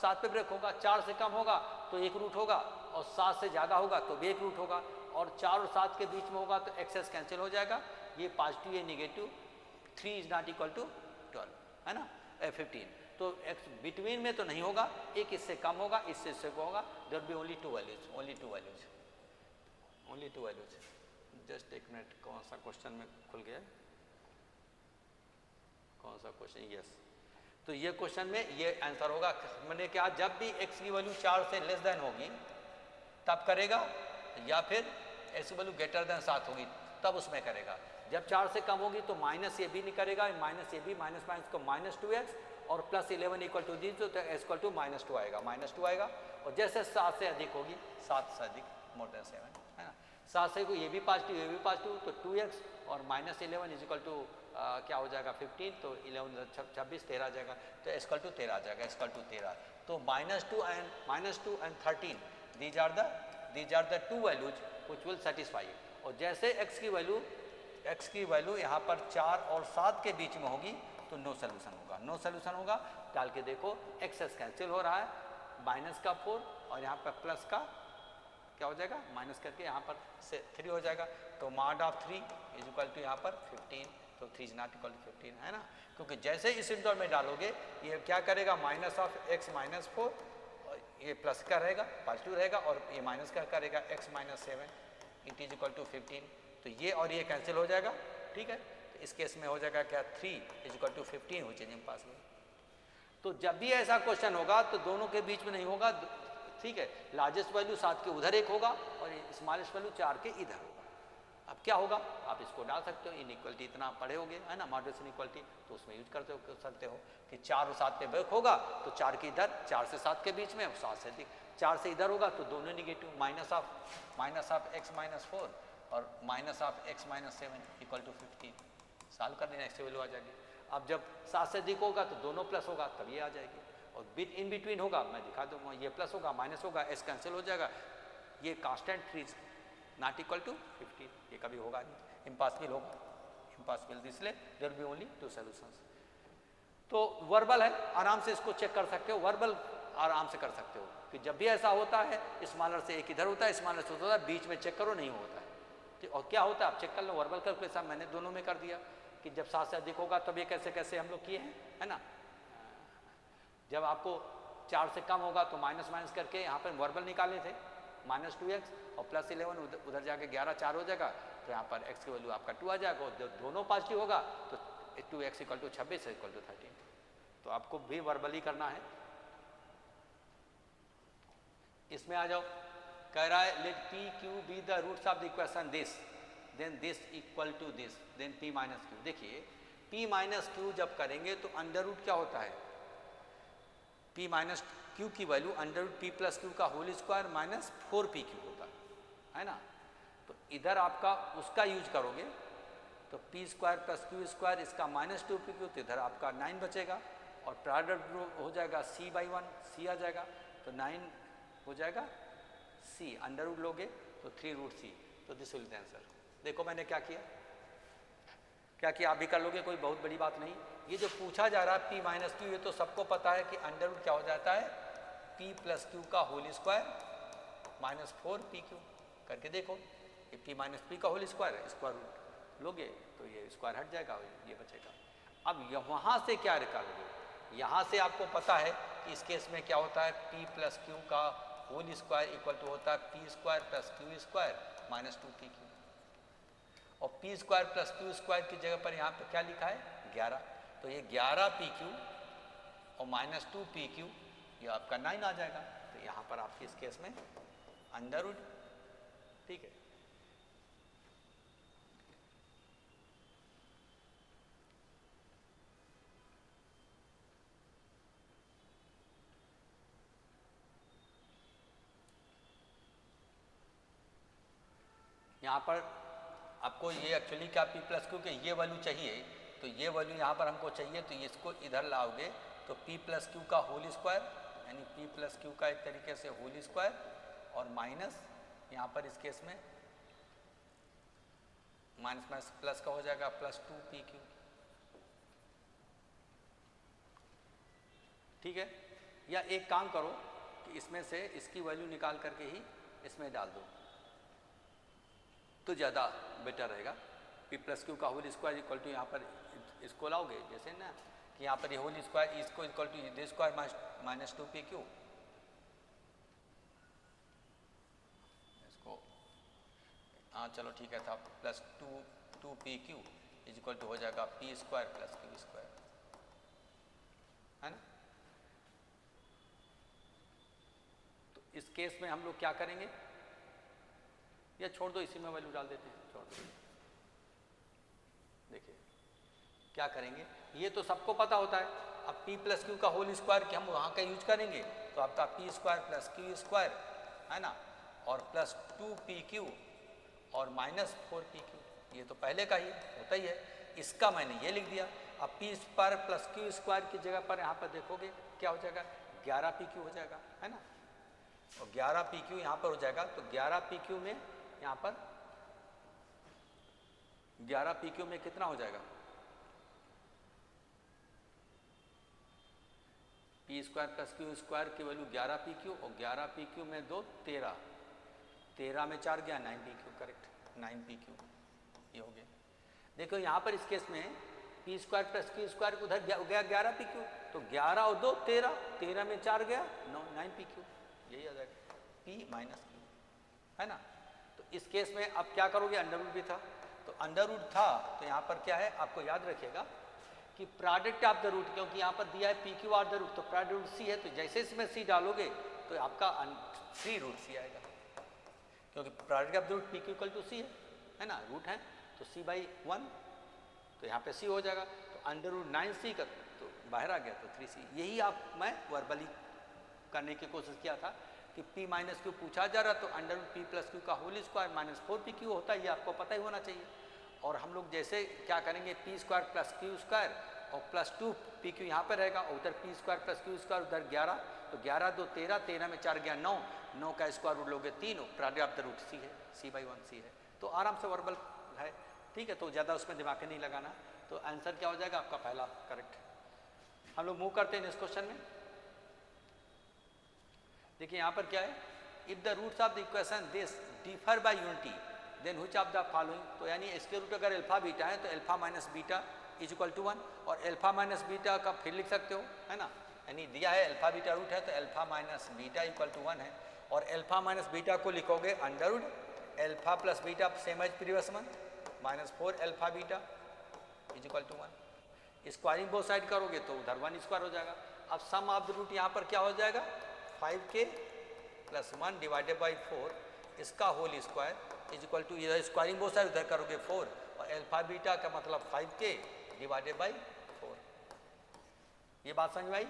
7 पे ब्रेक होगा, 4 से कम होगा तो एक रूट होगा, और 7 से ज़्यादा होगा तो भी एक रूट होगा, और 4 और 7 के बीच में होगा तो एक्सेस कैंसिल हो जाएगा, ये पॉजिटिव ये negative, 3 is not equal to 12, है ना 15, तो x बिटवीन में तो नहीं होगा, एक इससे कम होगा, इससे होगा, there be only 2 values, only 2 values, only 2 values. Just एक मिनट, कौन सा क्वेश्चन में खुल गया, कौन सा क्वेश्चन, यस। तो ये क्वेश्चन में ये आंसर होगा, मैंने क्या, जब भी x की वैल्यू 4 से लेस देन होगी तब करेगा, या फिर x की वैल्यू ग्रेटर देन 7 होगी तब उसमें करेगा। जब 4 से कम होगी तो माइनस ये भी नहीं करेगा, माइनस ये भी, माइनस माइनस को माइनस 2x और प्लस 11 इक्वल टू 0, तो x इक्वल टू माइनस 2 आएगा, माइनस 2 आएगा। और जैसे 7 से अधिक होगी, 7 से अधिक मोर देन 7, है ना, 7 से ये भी पॉजिटिव ये भी पॉजिटिव, तो 2x और माइनस 11 इज इक्वल टू क्या हो जाएगा 15, तो 11 26 13 आ जाएगा, तो x इक्वल टू 13 आ जाएगा, x इक्वल टू 13। तो -2 and 13 these are the 2 values which will satisfy. और जैसे x की वैल्यू यहाँ पर 4 और 7 के बीच में होगी तो नो सोल्यूशन होगा, नो सोल्यूशन होगा। डाल के देखो एक्सेस कैंसिल हो रहा है, माइनस का 4 और यहाँ पर प्लस का क्या हो जाएगा, माइनस करके यहाँ पर से 3 हो जाएगा, तो mod of 3 is equal to यहाँ पर 15, तो 3 इज नॉट इक्वल टू 15, है ना, क्योंकि जैसे इस इंटरवल में डालोगे ये क्या करेगा, माइनस ऑफ x माइनस 4, ये प्लस का रहेगा, पॉजिटिव रहेगा, और ये माइनस का करेगा x minus 7 it is equal to 15, तो ये और ये कैंसिल हो जाएगा, ठीक है। तो इस केस में हो जाएगा क्या, 3 is equal to 15 which is impossible. तो जब भी ऐसा क्वेश्चन होगा तो दोनों के बीच में नहीं होगा, ठीक है, लार्जेस्ट वैल्यू 7 के उधर एक होगा और स्मॉलेस्ट वैल्यू 4 के इधर होगा। अब क्या होगा, आप इसको डाल सकते हो, इनइक्वलिटी इतना पढ़े होगे है ना, मॉडरेशन इक्वलिटी, तो उसमें यूज कर सकते हो कि 4 और 7 पे ब्रेक होगा तो 4 के इधर, 4 से 7 के बीच में, 7 से 4 से इधर होगा तो दोनों negative, minus of x minus 4 और minus of x minus 7 equal to 15। Solve कर देना, ऐसे वैल्यू आ जाएगी। अब जब 7 से अधिक होगा तो दोनों प्लस होगा तब ये आ जाएगी, और इन बिटवीन होगा, मैं दिखा दूंगा, ये प्लस होगा माइनस होगा, s कैंसिल हो जाएगा, ये कांस्टेंट 3 नॉट इक्वल टू 15, ये कभी होगा नहीं, इम्पॉसिबल होगा, इम्पॉसिबल, इसलिए there will be only 2 solutions. तो वर्बल है, आराम से इसको चेक कर सकते हो, वर्बल आराम से कर सकते हो कि जब भी ऐसा होता है स्मॉलर से एक इधर होता है, स्मॉलर से होता है, बीच में चेक करो नहीं होता है, ठीक। और क्या होता है आप चेक कर लो, वर्बल कैलकुलेशन मैंने दोनों में कर दिया कि जब 7 से अधिक होगा तब ये कैसे कैसे हम लोग किए हैं, है ना। जब आपको 4 से कम होगा तो माइनस माइनस करके यहाँ पर वर्बल निकाले थे, -2x और +11 उधर जाके 11 4 हो जाएगा, तो यहाँ पर x की वैल्यू आपका 2 आ जाएगा, और जब दोनों पॉजिटिव होगा तो 2x equal to 26 equal to 13। तो आपको भी वर्बली करना है। इसमें आ जाओ, कह रहा है let p q be the roots of the equation this, then this equal to this, then p minus q. देखिए p माइनस क्यू जब करेंगे तो अंडर रूट क्या होता है, p माइनस क्यू की value under root p plus Q का होल स्क्वायर माइनस 4pq होता है ना। तो इधर आपका उसका यूज करोगे तो p square plus Q square, इसका -2pq, तो इधर आपका 9 बचेगा, और प्रोडक्ट हो जाएगा c/1, c आ जाएगा, तो 9 हो जाएगा c, अंडर रूट लोगे तो 3 रूट c, तो दिस विल बी आंसर। देखो मैंने क्या किया, क्या किया, आप भी कर लोगे, कोई बहुत बड़ी बात नहीं। ये जो पूछा जा रहा है p माइनस क्यू, ये तो सबको पता है कि अंडर रूट क्या हो जाता है, p प्लस क्यू का होल स्क्वायर माइनस 4pq करके देखो, ये p माइनस p का होल स्क्वायर, स्क्वायर रूट लोगे तो ये स्क्वायर हट जाएगा, ये बचेगा। अब वहाँ से क्या निकालोगे, यहाँ से आपको पता है कि इस केस में क्या होता है, p प्लस क्यू का होल स्क्वायर इक्वल टू होता है p square plus Q square minus 2pq, और p square plus Q square की जगह पर यहाँ पे क्या लिखा है 11, तो ये 11pq और माइनस 2pq, ये आपका 9 आ जाएगा। तो यहाँ पर आपके इस केस में अंडर रूट, ठीक है। यहाँ पर आपको ये एक्चुअली क्या p प्लस क्यू के ये वैल्यू चाहिए, तो ये वैल्यू यहाँ पर हमको चाहिए, तो इसको इधर लाओगे तो p प्लस क्यू का होल स्क्वायर, यानी p प्लस क्यू का एक तरीके से होल स्क्वायर, और माइनस यहाँ पर इस केस में माइनस माइनस प्लस का हो जाएगा प्लस 2pq, ठीक है। या एक काम करो कि इसमें से इसकी वैल्यू निकाल करके ही इसमें डाल दो तो ज़्यादा बेटर रहेगा। p प्लस क्यू का होल स्क्वायर इक्वल टू यहाँ पर इसको लाओगे जैसे ना कि यहाँ पर ये होल स्क्वायर इसको equal to the square minus 2pq, इसको हाँ चलो ठीक है था, plus 2pq is equal to हो जाएगा p square plus Q square, है ना। तो इस केस में हम लोग क्या करेंगे, या छोड़ दो, इसी में वैल्यू डाल देते हैं, छोड़ दो। देखिए क्या करेंगे, ये तो सबको पता होता है, अब p प्लस क्यू का होल स्क्वायर कि हम वहाँ का यूज करेंगे, तो आपका p square plus Q square, है ना, और प्लस 2pq और माइनस 4pq, ये तो पहले का ही होता ही है, इसका मैंने ये लिख दिया। अब p square plus Q square की जगह पर यहाँ पर देखोगे क्या हो जाएगा, 11pq हो जाएगा, है ना, और 11pq यहाँ पर हो जाएगा, तो 11pq में यहाँ पर 11pq में कितना हो जाएगा, p square plus Q square की वैल्यू 11pq, और 11pq में 2 13, 13 में 4 गया 9pq, करेक्ट 9pq, ये हो गया। देखो यहाँ पर इस केस में p square plus Q square उधर गया 11pq, तो 11 और 2 13, 13 में 4 गया 9pq, यही आ जाएगा p माइनस क्यू, है ना। तो इस केस में अब क्या करोगे, अंडर रूट भी था, तो अंडर रूट था तो यहाँ पर क्या है, आपको याद रखिएगा कि प्रोडक्ट ऑफ द रूट, क्योंकि यहाँ पर दिया है pq और द रूट, तो प्रोडक्ट रूट c है, तो जैसे इसमें c डालोगे तो आपका 3 रूट सी आएगा, क्योंकि product of the root P Q equal to C है ना, रूट है तो सी बाई 1, तो यहाँ पे सी हो जाएगा, तो अंडर रूट 9c का तो बाहर आ गया, तो 3c। यही आप मैं वर्बली करने की कोशिश किया था कि p माइनस क्यू पूछा जा रहा, तो under root P plus Q का whole square minus 4p Q होता है, ये आपको पता ही होना चाहिए। और हम लोग जैसे क्या करेंगे, P square plus Q square और प्लस 2 पी क्यू यहाँ पर रहेगा, उधर P square plus Q square, उधर 11, तो 11 2 13, 13 में 4 गया 9, 9 का स्क्वायर रूट लोगे 3, प्रोडक्ट ऑफ द रूट सी है, सी बाई 1 सी है, तो आराम से वर्बल है, ठीक है। तो ज़्यादा उसमें दिमाग नहीं लगाना, तो आंसर क्या हो जाएगा आपका पहला करेक्ट। हम लोग मूव करते हैं इस क्वेश्चन में। देखिए यहाँ पर क्या है, if the roots of the equation this differ by unity then which of the following, तो यानी इसके रूट अगर अल्फा बीटा है तो alpha minus beta is equal to 1, और अल्फा माइनस बीटा का फिर लिख सकते हो, है ना, यानी दिया है अल्फा बीटा रूट है तो alpha minus beta equal to 1 है, और अल्फा माइनस बीटा को लिखोगे under root alpha plus beta same as previous one minus 4 alpha beta is equal to 1। Squaring both side करोगे तो उधर 1 स्क्वायर हो जाएगा। अब सम ऑफ द रूट यहाँ पर क्या हो जाएगा, 5k प्लस 1 डिवाइडेड बाई 4 इसका whole square is equal to, इधर स्क्वायरिंग बोथ साइड उधर करोगे 4, और अल्फा बीटा का मतलब 5k डिवाइडेड बाई 4। ये बात समझ में आई,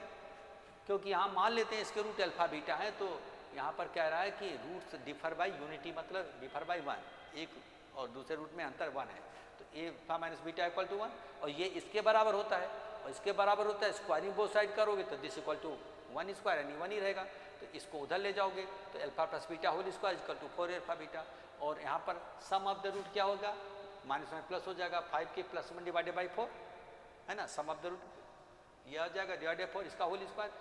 क्योंकि यहाँ मान लेते हैं इसके रूट अल्फा बीटा है, तो यहाँ पर कह रहा है कि रूट्स डिफर बाई यूनिटी, मतलब डिफर बाई 1, एक और दूसरे रूट में अंतर 1 है, तो A alpha minus beta equal to 1, और ये इसके बराबर होता है, और इसके बराबर होता है, स्क्वायरिंग बोथ साइड करोगे तो दिस इक्वल टू 1 स्क्वायर, यानी 1 ही रहेगा, तो इसको उधर ले जाओगे तो alpha plus beta whole square equal to 4 alpha beta, और यहाँ पर सम ऑफ द रूट क्या होगा, माइनस में प्लस हो जाएगा, 5k प्लस 1 डिवाइडेड बाई 4, है ना, सम ऑफ द रूट ये आ जाएगा डिवाइडेड 4 इसका whole square,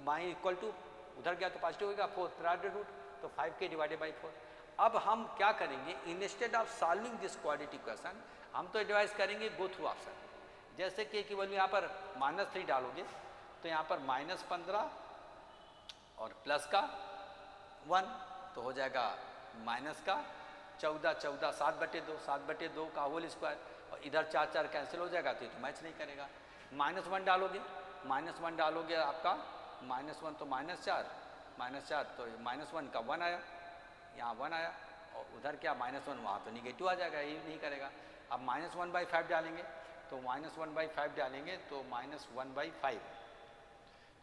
my equal to उधर गया तो पॉजिटिव होगा 4 थर्ड रूट, तो 5k डिवाइडेड बाई 4। अब हम क्या करेंगे, instead of solving this quadratic equation हम तो एडवाइस करेंगे गो थ्रू ऑप्शन, जैसे कि केवल यहाँ पर -3 डालोगे तो यहाँ पर -15 और प्लस का 1 तो हो जाएगा माइनस का 14, 14 7/2, 7/2 का होल स्क्वायर, और इधर 4 4 कैंसिल हो जाएगा, तो ये तो मैच नहीं करेगा। -1 डालोगे, -1 डालोगे आपका -1 तो -4 तो -1 का 1 आया, यहाँ 1 आया, और उधर क्या -1 वहाँ तो निगेटिव आ जाएगा, ये नहीं करेगा। अब -1/5 डालेंगे, तो -1/5 डालेंगे तो -1/5,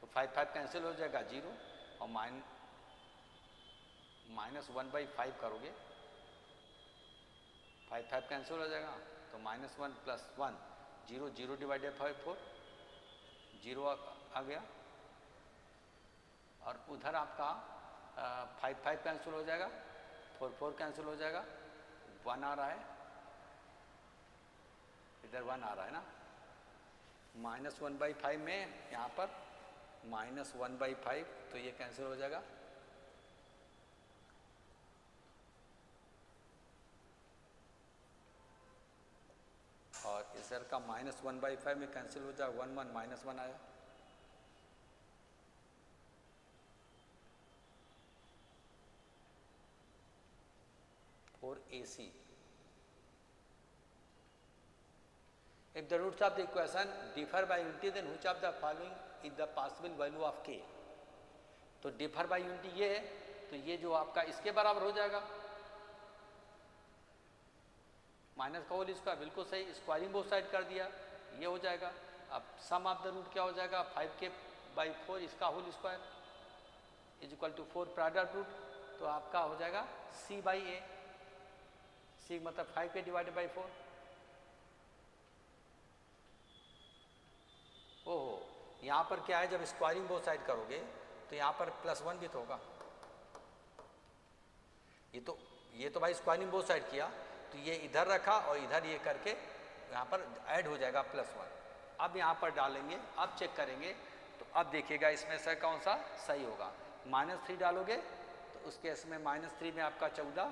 तो 5 कैंसिल हो जाएगा 0, और -1/5 करोगे 5 कैंसिल हो जाएगा, तो -1 प्लस 1 0, 0 डिवाइडेड बाई 4 0 आ गया, और उधर आपका 5 कैंसिल हो जाएगा, 4 कैंसिल हो जाएगा, 1 आ रहा है, इधर 1 आ रहा है ना, -1/5 में यहाँ पर -1/5, तो ये कैंसिल हो जाएगा, और इधर का -1/5 में कैंसिल हो जाएगा, 1 1 -1 आया, और AC। If the roots of the equation differ by unity, then which of the following is the possible value of k? तो डिफर बाय यूनिटी ये है, तो ये जो आपका इसके बराबर हो जाएगा, माइनस का होल स्क्वायर, बिल्कुल सही, स्क्वायरिंग बोथ साइड कर दिया, ये हो जाएगा। अब सम ऑफ द रूट क्या हो जाएगा, 5k/4 इसका whole square is equal to 4 product root, तो आपका हो जाएगा c/a, c मतलब 5k डिवाइडेड बाई 4। ओहो, यहाँ पर क्या है, जब स्क्वायरिंग बोथ साइड करोगे तो यहाँ पर +1 भी तो होगा, ये तो भाई स्क्वायरिंग बोथ साइड किया, तो ये इधर रखा और इधर ये करके यहाँ पर ऐड हो जाएगा +1। अब यहाँ पर डालेंगे, अब चेक करेंगे, तो अब देखिएगा इसमें से कौन सा सही होगा। -3 डालोगे तो उस केस में -3 में आपका 14,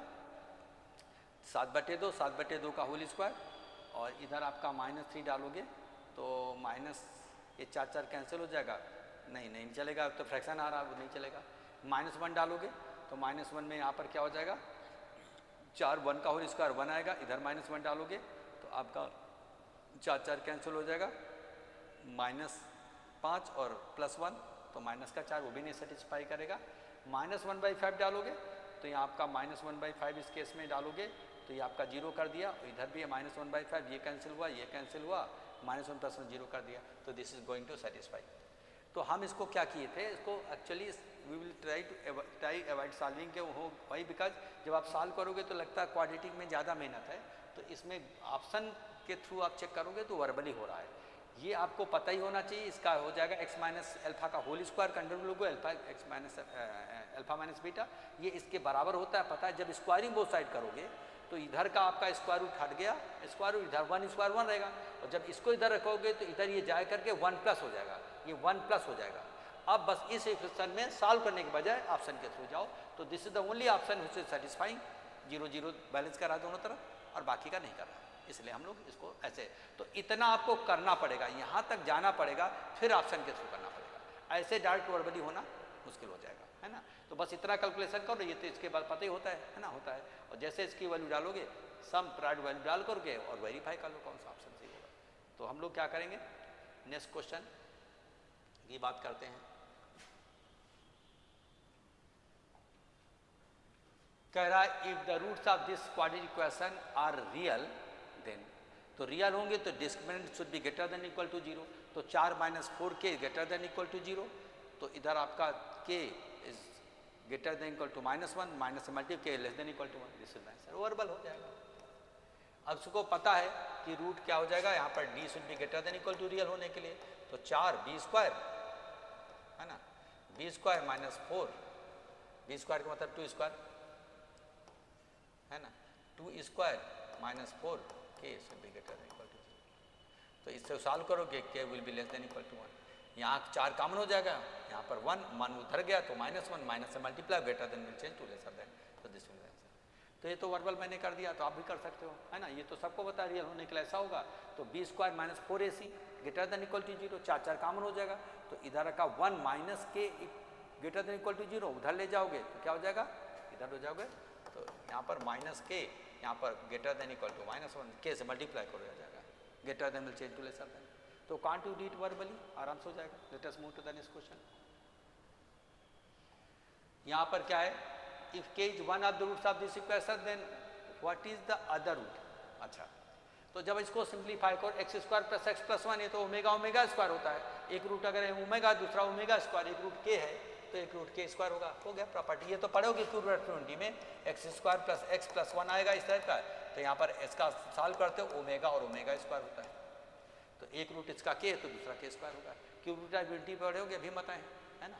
7/2, 7/2 का होल स्क्वायर, और इधर आपका -3 डालोगे तो माइनस ये 4 4 कैंसिल हो जाएगा, नहीं चलेगा, तो फ्रैक्शन आ रहा है वो नहीं चलेगा। -1 डालोगे तो -1 में यहाँ पर क्या हो जाएगा, 4 1 का होल स्क्वायर 1 आएगा, इधर -1 डालोगे तो आपका 4 4 कैंसिल हो जाएगा, -5 और +1 तो -4 वो भी नहीं सेटिस्फाई करेगा। -1/5 डालोगे तो यहाँ आपका -1/5 इस केस में डालोगे तो ये आपका 0 कर दिया, इधर भी है -1/5, ये कैंसिल हुआ, ये कैंसिल हुआ, -1 + 1 0 कर दिया, तो this is going to satisfy. तो हम इसको क्या किए थे, इसको actually we will try avoid solving के हो भाई, बिकॉज जब आप सॉल्व करोगे तो लगता है क्वाड्रेटिक में ज़्यादा मेहनत है, तो इसमें ऑप्शन के थ्रू आप चेक करोगे तो वर्बली हो रहा है। ये आपको पता ही होना चाहिए, इसका हो जाएगा x माइनस अल्फा का होल स्क्वायर कंडर लोगो alpha x minus alpha minus beta, ये इसके बराबर होता है, पता है। जब स्क्वायरिंग बोथ साइड करोगे तो इधर का आपका स्क्वायर रूट हट गया, स्क्वायर रूट इधर 1 स्क्वायर 1 रहेगा, और जब इसको इधर रखोगे तो इधर ये जाए करके 1+ हो जाएगा, ये 1+ हो जाएगा। अब बस इस इक्वेशन में सॉल्व करने के बजाय ऑप्शन के थ्रू जाओ, तो this is the only option which is satisfying, 0 0 balance करा दोनों तरफ और बाकी का नहीं कर रहा, इसलिए हम लोग इसको ऐसे, तो इतना आपको करना पड़ेगा, यहाँ तक जाना पड़ेगा, फिर ऑप्शन के थ्रू करना पड़ेगा, ऐसे डायरेक्ट वर्बली होना मुश्किल हो जाएगा, है ना। तो बस इतना कैलकुलेशन करो, ये तो इसके बाद पता ही होता है ना, होता है। और जैसे इसकी वैल्यू डालोगे, सम प्राइड वैल्यू डाल करके और वेरीफाई कर लो कौन सा ऑप्शन सही होगा। तो हम लोग क्या करेंगे, नेक्स्ट क्वेश्चन की बात करते हैं। कह रहा है if the roots of this quadratic equation are real then, तो रियल होंगे तो discriminant should be greater than equal to 0, तो 4 - 4k greater than equal to 0, तो इधर आपका k is greater than equal to -1 minus multiple k less than equal to 1, this is answer, verbal हो जाएगा। अब उसको पता है कि रूट क्या हो जाएगा, यहाँ पर d should be greater than equal to real होने के लिए, तो 4b² है ना, b² - 4, b² का मतलब 2² है ना, 2² - 4 k should be greater than equal to 0, तो इससे सॉल्व करोगे k will be less than equal to 1, यहाँ 4 कॉमन हो जाएगा, यहाँ पर 1 उधर गया तो -1 माइनस से multiply greater than will change to lesser than, तो दिस विल आंसर। तो ये तो वर्बल मैंने कर दिया, तो आप भी कर सकते हो, है ना, ये तो सबको पता है रियल होने के लिए ऐसा होगा, तो b² - 4ac greater than equal to 0, 4 common हो जाएगा, तो इधर का 1 - k greater than equal to 0 उधर ले जाओगे तो क्या हो जाएगा, इधर हो जाओगे, तो यहाँ पर -k, यहाँ पर greater than equal to -1, k से मल्टीप्लाई कर हो जाएगा, greater than will change to lesser than, तो कांट यू रीड वर्बली, आराम से हो जाएगा। Let us move to the next question. यहाँ पर क्या है, if k is one of the roots of this equation then what is the other root. अच्छा, तो जब इसको सिंप्लीफाई करो x² + x + 1, ये तो ओमेगा होता है, एक रूट अगर है ओमेगा, दूसरा ओमेगा², एक रूट k है तो एक रूट k² होगा, हो गया प्रॉपर्टी। ये तो पढ़ोगे Q20 में, x² + x + 1 आएगा इस तरह का, तो यहाँ पर इसका सॉल्व करते हो ओमेगा और ओमेगा² होता है, तो एक रूट इसका k है तो दूसरा k² होगा। Q20 पढ़ोगे भी मत है ना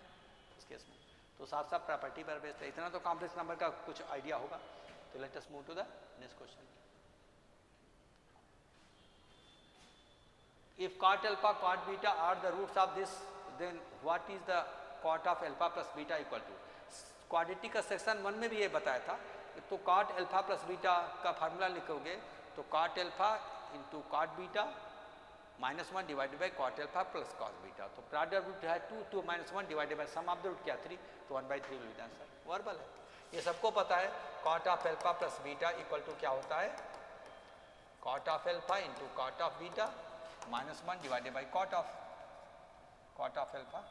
इस केस में, तो साफ साफ प्रॉपर्टी पर बेस्ड है। इतना तो कॉम्प्लेक्स नंबर का कुछ आइडिया होगा। तो let us move to the next question. If cot alpha, cot beta are the roots of this, then what is the cot of alpha plus beta equal to? Quadratic का सेक्शन 1 में भी ये बताया था, तो cot alpha plus beta का फार्मूला लिखोगे तो cot alpha into cot beta -1 divided by cot alpha plus cos beta, तो प्रोडक्ट रूट है 2, 2 - 1 divided by sum of the root क्या 3, तो 1/3 विल बी आंसर, वर्बल है, ये सबको पता है। cot of alpha plus beta equal to क्या होता है, cot of alpha into cot of beta -1 divided by cot of alpha,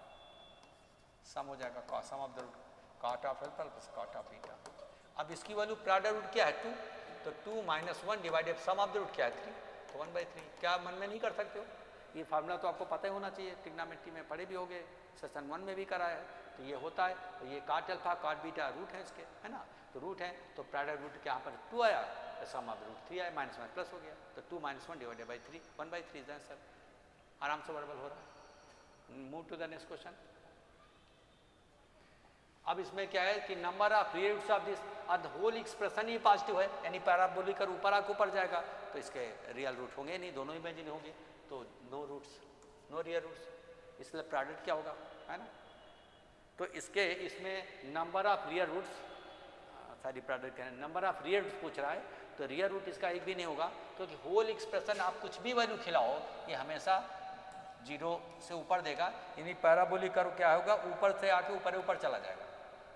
sum हो जाएगा sum of the root cot of alpha plus cot of beta। अब इसकी वैल्यू प्रोडक्ट रूट क्या है 2, तो 2 - 1 divided sum of the root क्या है 3, तो 1/3। क्या मन में नहीं कर सकते हो, ये फार्मूला तो आपको पता ही होना चाहिए, ट्रिग्नोमेट्री में पढ़े भी होंगे, सेशन 1 में भी कराया है, तो ये होता है। तो ये cot alpha cot beta root है इसके, है ना, तो रूट है, तो प्रोडक्ट रूट के यहाँ पर 2 आया, सम ऑफ रूट 3 आया, -1 प्लस हो गया, तो 2 - 1 डिवाइडेड बाई 3, 1/3 इज आंसर, आराम से वर्बल हो रहा है। Move to the next question. अब इसमें क्या है कि number of real roots of this the whole expression ही पॉजिटिव है, यानी पैराबोलिक कर ऊपर आके ऊपर जाएगा, तो इसके रियल रूट होंगे नहीं, दोनों इमेजिनरी होंगे, तो no roots, no real roots, इसलिए प्रोडक्ट क्या होगा, है ना। तो इसमें number of real roots, sorry product है, नंबर ऑफ रियल रूट्स पूछ रहा है, तो रियल रूट इसका एक भी नहीं होगा, क्योंकि होल एक्सप्रेशन आप कुछ भी वैल्यू खिलाओ ये हमेशा 0 से ऊपर देगा, यानी पैराबोलिक कर्व क्या होगा, ऊपर से आके ऊपर चला जाएगा,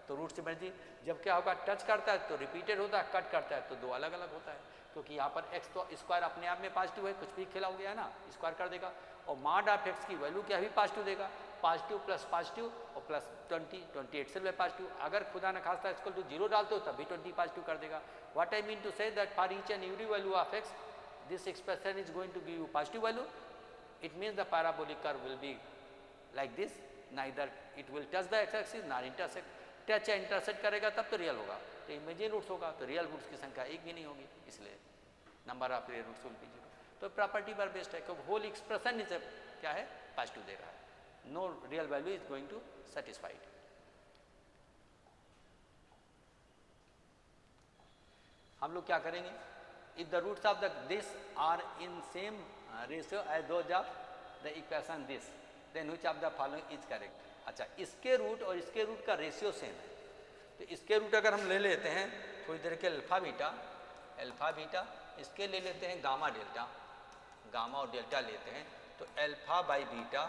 तो रूट सिमेट्री जब क्या होगा, टच करता है तो रिपीटेड होता है, कट करता है तो 2 अलग अलग होता है, क्योंकि यहाँ पर x तो स्क्वायर अपने आप में पॉजिटिव है, कुछ भी खिलाओगे है ना, स्क्वायर कर देगा, और मॉड ऑफ x की वैल्यू क्या भी पॉजिटिव देगा, पॉजिटिव प्लस पॉजिटिव और प्लस 28 से पॉजिटिव। अगर खुदा न खास्ता इसको तो 0 डालते हो तब भी 20 पॉजिटिव कर देगा। What I mean to say that for each and every value of x this expression is going to give you positive value. It means the parabolic curve will be like this, neither it will touch the x axis not intersect. Touch या इंटरसेक्ट करेगा तब तो रियल होगा, तो इमेजिन रूट्स होगा तो रियल रूट्स की संख्या एक भी नहीं होगी, इसलिए number of real roots will be 0। तो प्रॉपर्टी पर बेस्ड है क्योंकि होल एक्सप्रेशन इज क्या है, पॉजिटिव दे रहा है, no real value is going to satisfied. हम लोग क्या करेंगे, if the roots of the this are in same ratio as those of the equation this then which of the following is correct. अच्छा, इसके रूट और इसके रूट का रेशियो सेम है, तो इसके रूट अगर हम ले लेते हैं थोड़ी देर के अल्फा बीटा, इसके ले लेते हैं गामा डेल्टा, गामा और डेल्टा लेते हैं तो alpha by beta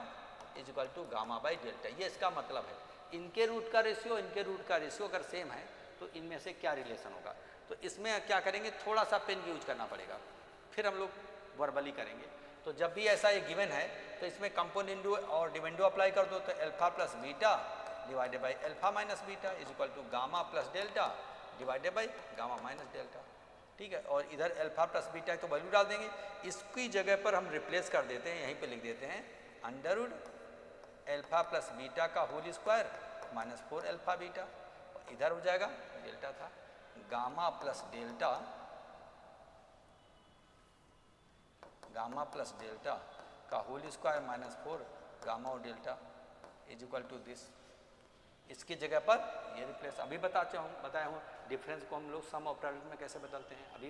is equal to gamma by delta. ये इसका मतलब है, इनके रूट का रेशियो इनके रूट का रेशियो अगर सेम है तो इनमें से क्या रिलेशन होगा। तो इसमें क्या करेंगे, थोड़ा सा पेन यूज करना पड़ेगा, फिर हम लोग वर्बली करेंगे। तो जब भी ऐसा ये गिवन है तो इसमें कंपोनेंडो और डिविडेंडो अप्लाई कर दो, तो alpha plus beta divided by alpha minus beta is equal to gamma plus delta divided by gamma minus delta. ठीक है, और इधर अल्फा प्लस बीटा तो वैल्यू डाल देंगे, इसकी जगह पर हम रिप्लेस कर देते हैं, यहीं पे लिख देते हैं under root alpha plus beta का whole square minus 4 alpha beta, इधर हो जाएगा डेल्टा था गामा प्लस डेल्टा का होल स्क्वायर माइनस 4 गामा और delta is equal to this. इसकी जगह पर ये रिप्लेस अभी बताया हूँ डिफरेंस को हम लोग सम ऑपरेटर में कैसे बदलते हैं, अभी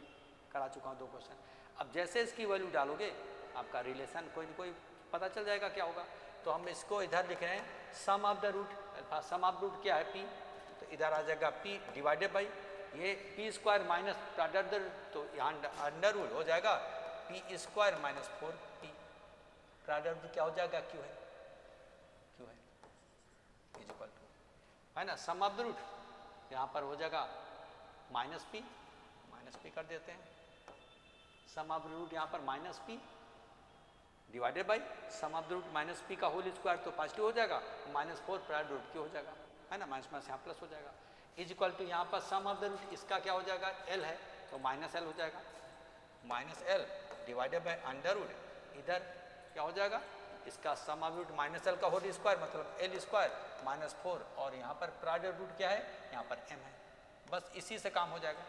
करा चुका हूँ 2 क्वेश्चन। अब जैसे इसकी वैल्यू डालोगे आपका रिलेशन कोई न कोई पता चल जाएगा क्या होगा। तो हम इसको इधर लिख रहे हैं sum of the root alpha, sum of root क्या है पी, तो इधर आ जाएगा पी डिवाइडेड बाई ये पी स्क्वायर माइनस प्राडर, तो यहाँ अंडर रूट हो जाएगा पी स्क्वायर माइनस 4 पी, प्राडर क्या हो जाएगा क्यू है इज इक्वल टू है ना सम ऑफ द रूट, यहाँ पर हो जाएगा माइनस पी कर देते हैं, सम ऑफ द रूट यहाँ पर minus p divided by sum of the root minus p का होल स्क्वायर तो पॉजिटिव हो जाएगा, माइनस 4 प्राइड रूट क्यू हो जाएगा, है ना, माइनस माइनस यहाँ प्लस हो जाएगा इज इक्वल टू यहाँ पर सम ऑफ द रूट इसका क्या हो जाएगा एल है तो माइनस एल हो जाएगा, minus l divided by under root, इधर क्या हो जाएगा इसका sum of root minus l का होल स्क्वायर मतलब एल स्क्वायर माइनस 4 और यहाँ पर प्राइड रूट क्या है यहाँ पर एम है, बस इसी से काम हो जाएगा।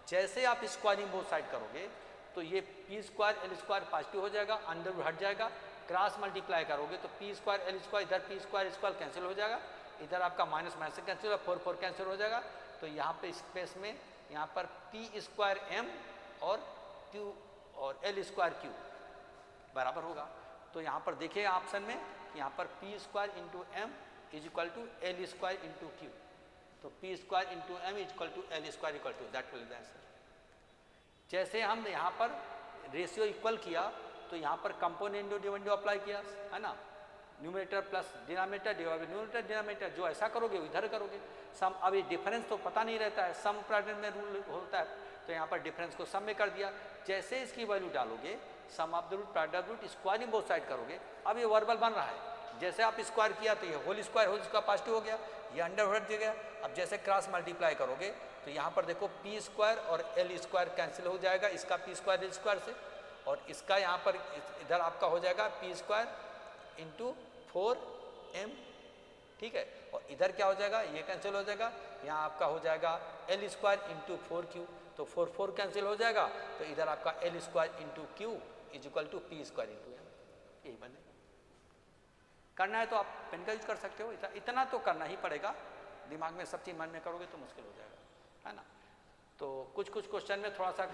जैसे आप स्क्वायरिंग बोथ साइड करोगे तो ये P square L square positive हो जाएगा, अंडर रूट हट जाएगा, क्रॉस मल्टीप्लाई करोगे तो पी स्क्वायर एल स्क्वायर इधर पी स्क्वायर कैंसिल हो जाएगा, इधर आपका माइनस माइनस से कैंसिल होगा, 4 कैंसिल हो जाएगा, तो यहाँ पे स्पेस में यहाँ पर पी स्क्वायर एम और क्यू और एल स्क्वायर क्यू बराबर होगा। तो यहाँ पर देखिए ऑप्शन में यहाँ पर P square into M is equal to L square into Q, तो P square into M is equal to L square equal to that will be the answer. जैसे हम यहाँ पर रेशियो इक्वल किया तो यहाँ पर कंपोनेंडो डिविडेंडो अप्लाई किया, है ना, numerator plus denominator divide by numerator denominator, जो ऐसा करोगे इधर करोगे सम। अभी डिफरेंस तो पता नहीं रहता है, सम प्रोडक्ट में रूल होता है, तो यहाँ पर डिफरेंस को सम में कर दिया। जैसे इसकी वैल्यू डालोगे sum of the root product root squaring both side करोगे, अब ये वर्बल बन रहा है, जैसे आप स्क्वायर किया तो ये होल स्क्वायर पॉजिटिव हो गया, ये अंडर हट गया। अब जैसे क्रॉस मल्टीप्लाई करोगे तो यहाँ पर देखो पी स्क्वायर और एल स्क्वायर कैंसिल हो जाएगा, इसका पी स्क्वायर एल स्क्वायर से, और इसका यहाँ पर इधर आपका हो जाएगा पी स्क्वायर इंटू 4m, ठीक है, और इधर क्या हो जाएगा ये कैंसिल हो जाएगा, यहाँ आपका हो जाएगा एल स्क्वायर इंटू 4q, तो 4 कैंसिल हो जाएगा, तो इधर आपका l square into q is equal to p square into m, यही बने। करना है तो आप पेन का यूज कर सकते हो, इतना तो करना ही पड़ेगा, दिमाग में सब चीज़ मन में करोगे तो मुश्किल हो जाएगा, है ना। तो कुछ क्वेश्चन में थोड़ा सा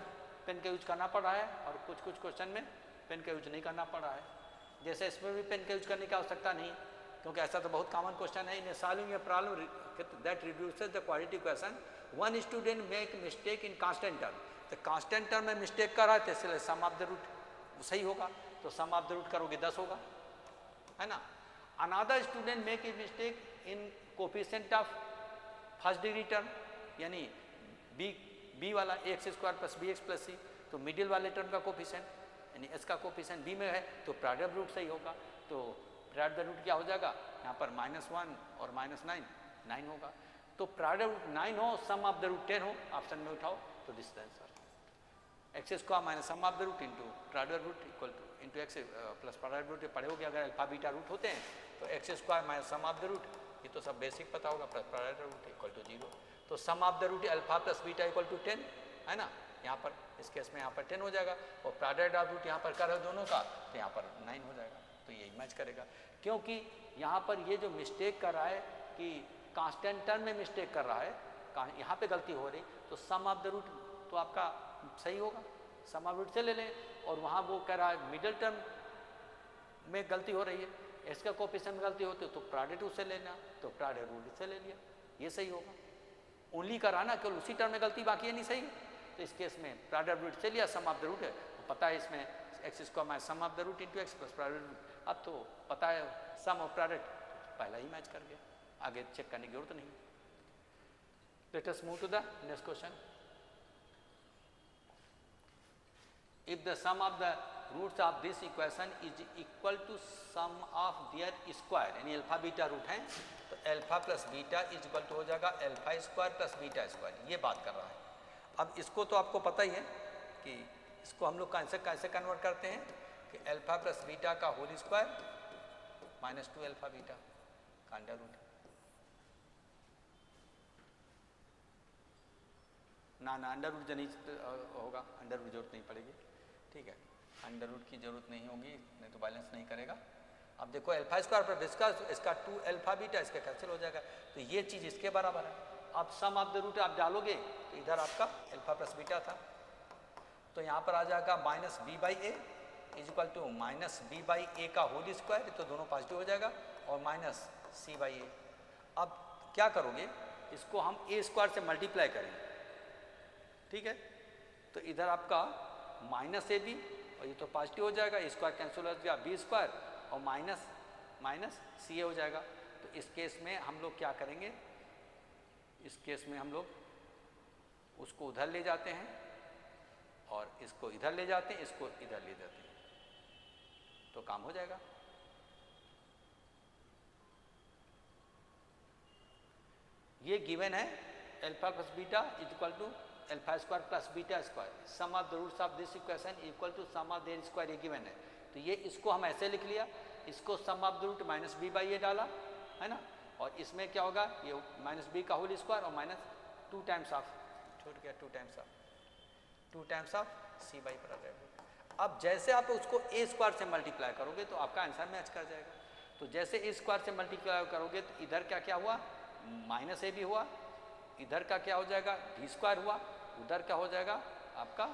पेन का यूज करना पड़ रहा है और कुछ क्वेश्चन में पेन का यूज नहीं करना पड़ रहा है। जैसे इसमें भी पेन का यूज करने की आवश्यकता नहीं, क्योंकि ऐसा तो बहुत कॉमन क्वेश्चन है। In solving a problem that reduces the quadratic equation one student make mistake in constant term, तो कांस्टेंट टर्म में मिस्टेक कर रहा है तो इसलिए सम ऑफ द रूट सही होगा, तो सम ऑफ द रूट करोगे 10 होगा, है ना। Another student make a mistake in coefficient of first degree term, यानी बी वाला X square plus B X plus C, तो मिडिल वाले टर्म का कोफिशिएंट यानी एस का कोफिशिएंट बी में है तो प्रोडक्ट रूट सही होगा, तो प्रोडक्ट द रूट क्या हो जाएगा, यहाँ पर -1 और -9, 9 होगा। तो प्रोडक्ट रूट 9 हो, सम ऑफ द रूट 10 हो, ऑप्शन में उठाओ तो this the answer. X square minus sum of the root into product root equal to into x plus product root पढ़े होगे अगर अल्फा बीटा रूट होते हैं तो x square minus sum of the root, ये तो सब बेसिक पता होगा, plus product root equal to 0। तो sum of the root alpha plus beta equal to 10 है ना, यहाँ पर इस केस में यहाँ पर 10 हो जाएगा और प्रोडक्ट ऑफ रूट यहाँ पर कर दोनों का तो यहाँ पर 9 हो जाएगा, तो यही मैच करेगा। क्योंकि यहाँ पर ये जो मिस्टेक कर रहा है कि कांस्टेंट टर्म में मिस्टेक कर रहा है, यहाँ पे गलती हो रही, तो सम ऑफ द रूट तो आपका सही होगा, सम ऑफ रूट से ले लें, और वहाँ वो कह रहा है मिडिल टर्म में गलती हो रही है, इसका कोएफिशिएंट में गलती होती है तो प्रोडक्ट रूट से लेना, तो प्रोडक्ट रूट से ले लिया, ये सही होगा। ओनली करा ना, केवल उसी टर्म में गलती बाकी है नहीं सही, तो इस केस में प्रोडक्ट रूट से लिया, सम ऑफ द रूट है तो पता है इसमें x square minus sum of the root into x plus product root, अब तो पता है सम ऑफ प्रोडक्ट, पहला ही मैच कर गया, आगे चेक करने की जरूरत नहीं। Let us move to the next question. If the sum of the roots of this equation is equal to sum of their square, यानी अल्फा बीटा रूट हैं, तो alpha plus beta is equal to हो जाएगा alpha square plus beta square, ये बात कर रहा है। अब इसको तो आपको पता ही है कि इसको हम लोग कैसे कन्वर्ट करते हैं कि अल्फा प्लस बीटा का whole square minus 2 alpha beta का अंडर रूट, ना अंडर रूट जो नहीं होगा, अंडर रूट जरूरत नहीं पड़ेगी, ठीक है, अंडर रूट की जरूरत नहीं होगी, नहीं तो बैलेंस नहीं करेगा। अब देखो अल्फा स्क्वायर पर इसका 2 अल्फा बीटा इसका कैंसिल हो जाएगा, तो ये चीज़ इसके बराबर है। अब सम ऑफ द रूट आप डालोगे तो इधर आपका अल्फा प्लस बीटा था, तो यहाँ पर आ जाएगा minus b by a is equal to minus b by a का होल स्क्वायर, तो दोनों पॉजिटिव हो जाएगा, और माइनस सी बाई ए। अब क्या करोगे, इसको हम ए स्क्वायर से मल्टीप्लाई करेंगे, ठीक है, तो इधर आपका माइनस ए बी और ये तो पॉजिटिव हो जाएगा, स्क्वायर कैंसिल हो गया बी स्क्वायर और माइनस माइनस सी ए हो जाएगा। तो इस केस में हम लोग क्या करेंगे, इस केस में हम लोग उसको उधर ले जाते हैं और इसको इधर ले जाते हैं, इसको इधर ले जाते हैं, तो काम हो जाएगा। ये गिवन है alpha plus beta is equal to alpha square plus beta square, sum of the roots of this equation equal to sum of their square, ये गिवन है। तो ये इसको हम ऐसे लिख लिया, इसको sum of the root minus b by a डाला है ना, और इसमें क्या होगा, ये माइनस बी का होल स्क्वायर और माइनस 2 टाइम्स ऑफ, छोड़ गया 2 times of C by product. अब जैसे आप उसको ए स्क्वायर से मल्टीप्लाई करोगे तो आपका आंसर मैच कर जाएगा। तो जैसे ए स्क्वायर से मल्टीप्लाई करोगे तो इधर क्या क्या हुआ, माइनस ए भी हुआ, इधर का क्या हो जाएगा डी स्क्वायर हुआ, उधर क्या हो जाएगा आपका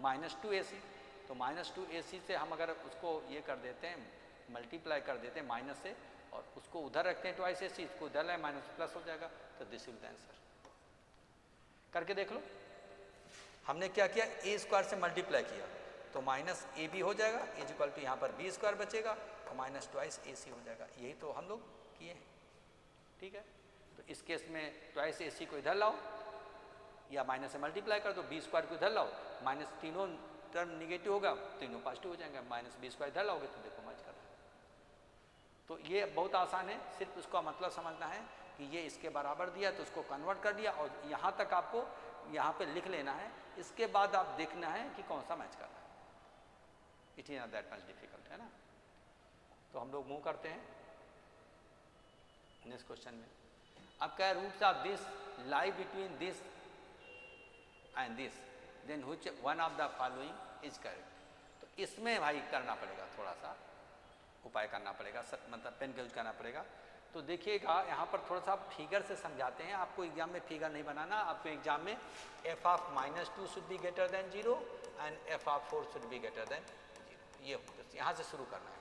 माइनस 2ac। तो माइनस 2ac से हम अगर उसको ये कर देते हैं, मल्टीप्लाई कर देते हैं माइनस से, और उसको उधर रखते हैं ट्वाइस ac, इसको उधर लाए माइनस प्लस हो जाएगा, तो दिस इज द आंसर। करके देख लो, हमने क्या किया, ए स्क्वायर से मल्टीप्लाई किया तो माइनस ए बी हो जाएगा इज इक्वल टू यहाँ पर बी स्क्वायर बचेगा और माइनस ट्वाइस ac हो जाएगा, यही तो हम लोग किए हैं, ठीक है। तो इस केस में ट्वाइस ac को इधर लाओ या माइनस से मल्टीप्लाई कर दो, बी स्क्वायर को इधर लाओ, माइनस तीनों टर्म निगेटिव होगा, तीनों पॉजिटिव हो जाएंगे, माइनस बी स्क्वायर इधर लाओगे तो देखो मैच कर रहा है। तो ये बहुत आसान है, सिर्फ उसका मतलब समझना है कि ये इसके बराबर दिया तो उसको कन्वर्ट कर दिया, और यहाँ तक आपको यहाँ पे लिख लेना है, इसके बाद आप देखना है कि कौन सा मैच कर रहा है। It is not that much difficult, है ना। तो हम लोग मूव करते हैं नेक्स्ट क्वेश्चन में। अब क्या, roots of this lie between this and this, then which one of the following is correct. तो इसमें भाई करना पड़ेगा, थोड़ा सा उपाय करना पड़ेगा, मतलब पेन का यूज करना पड़ेगा। तो देखिएगा यहाँ पर थोड़ा सा फिगर से समझाते हैं, आपको एग्जाम में फिगर नहीं बनाना, आपको एग्जाम में f of -2 should be greater then 0 and f of 4 should be greater then 0, ये यहाँ से शुरू करना है,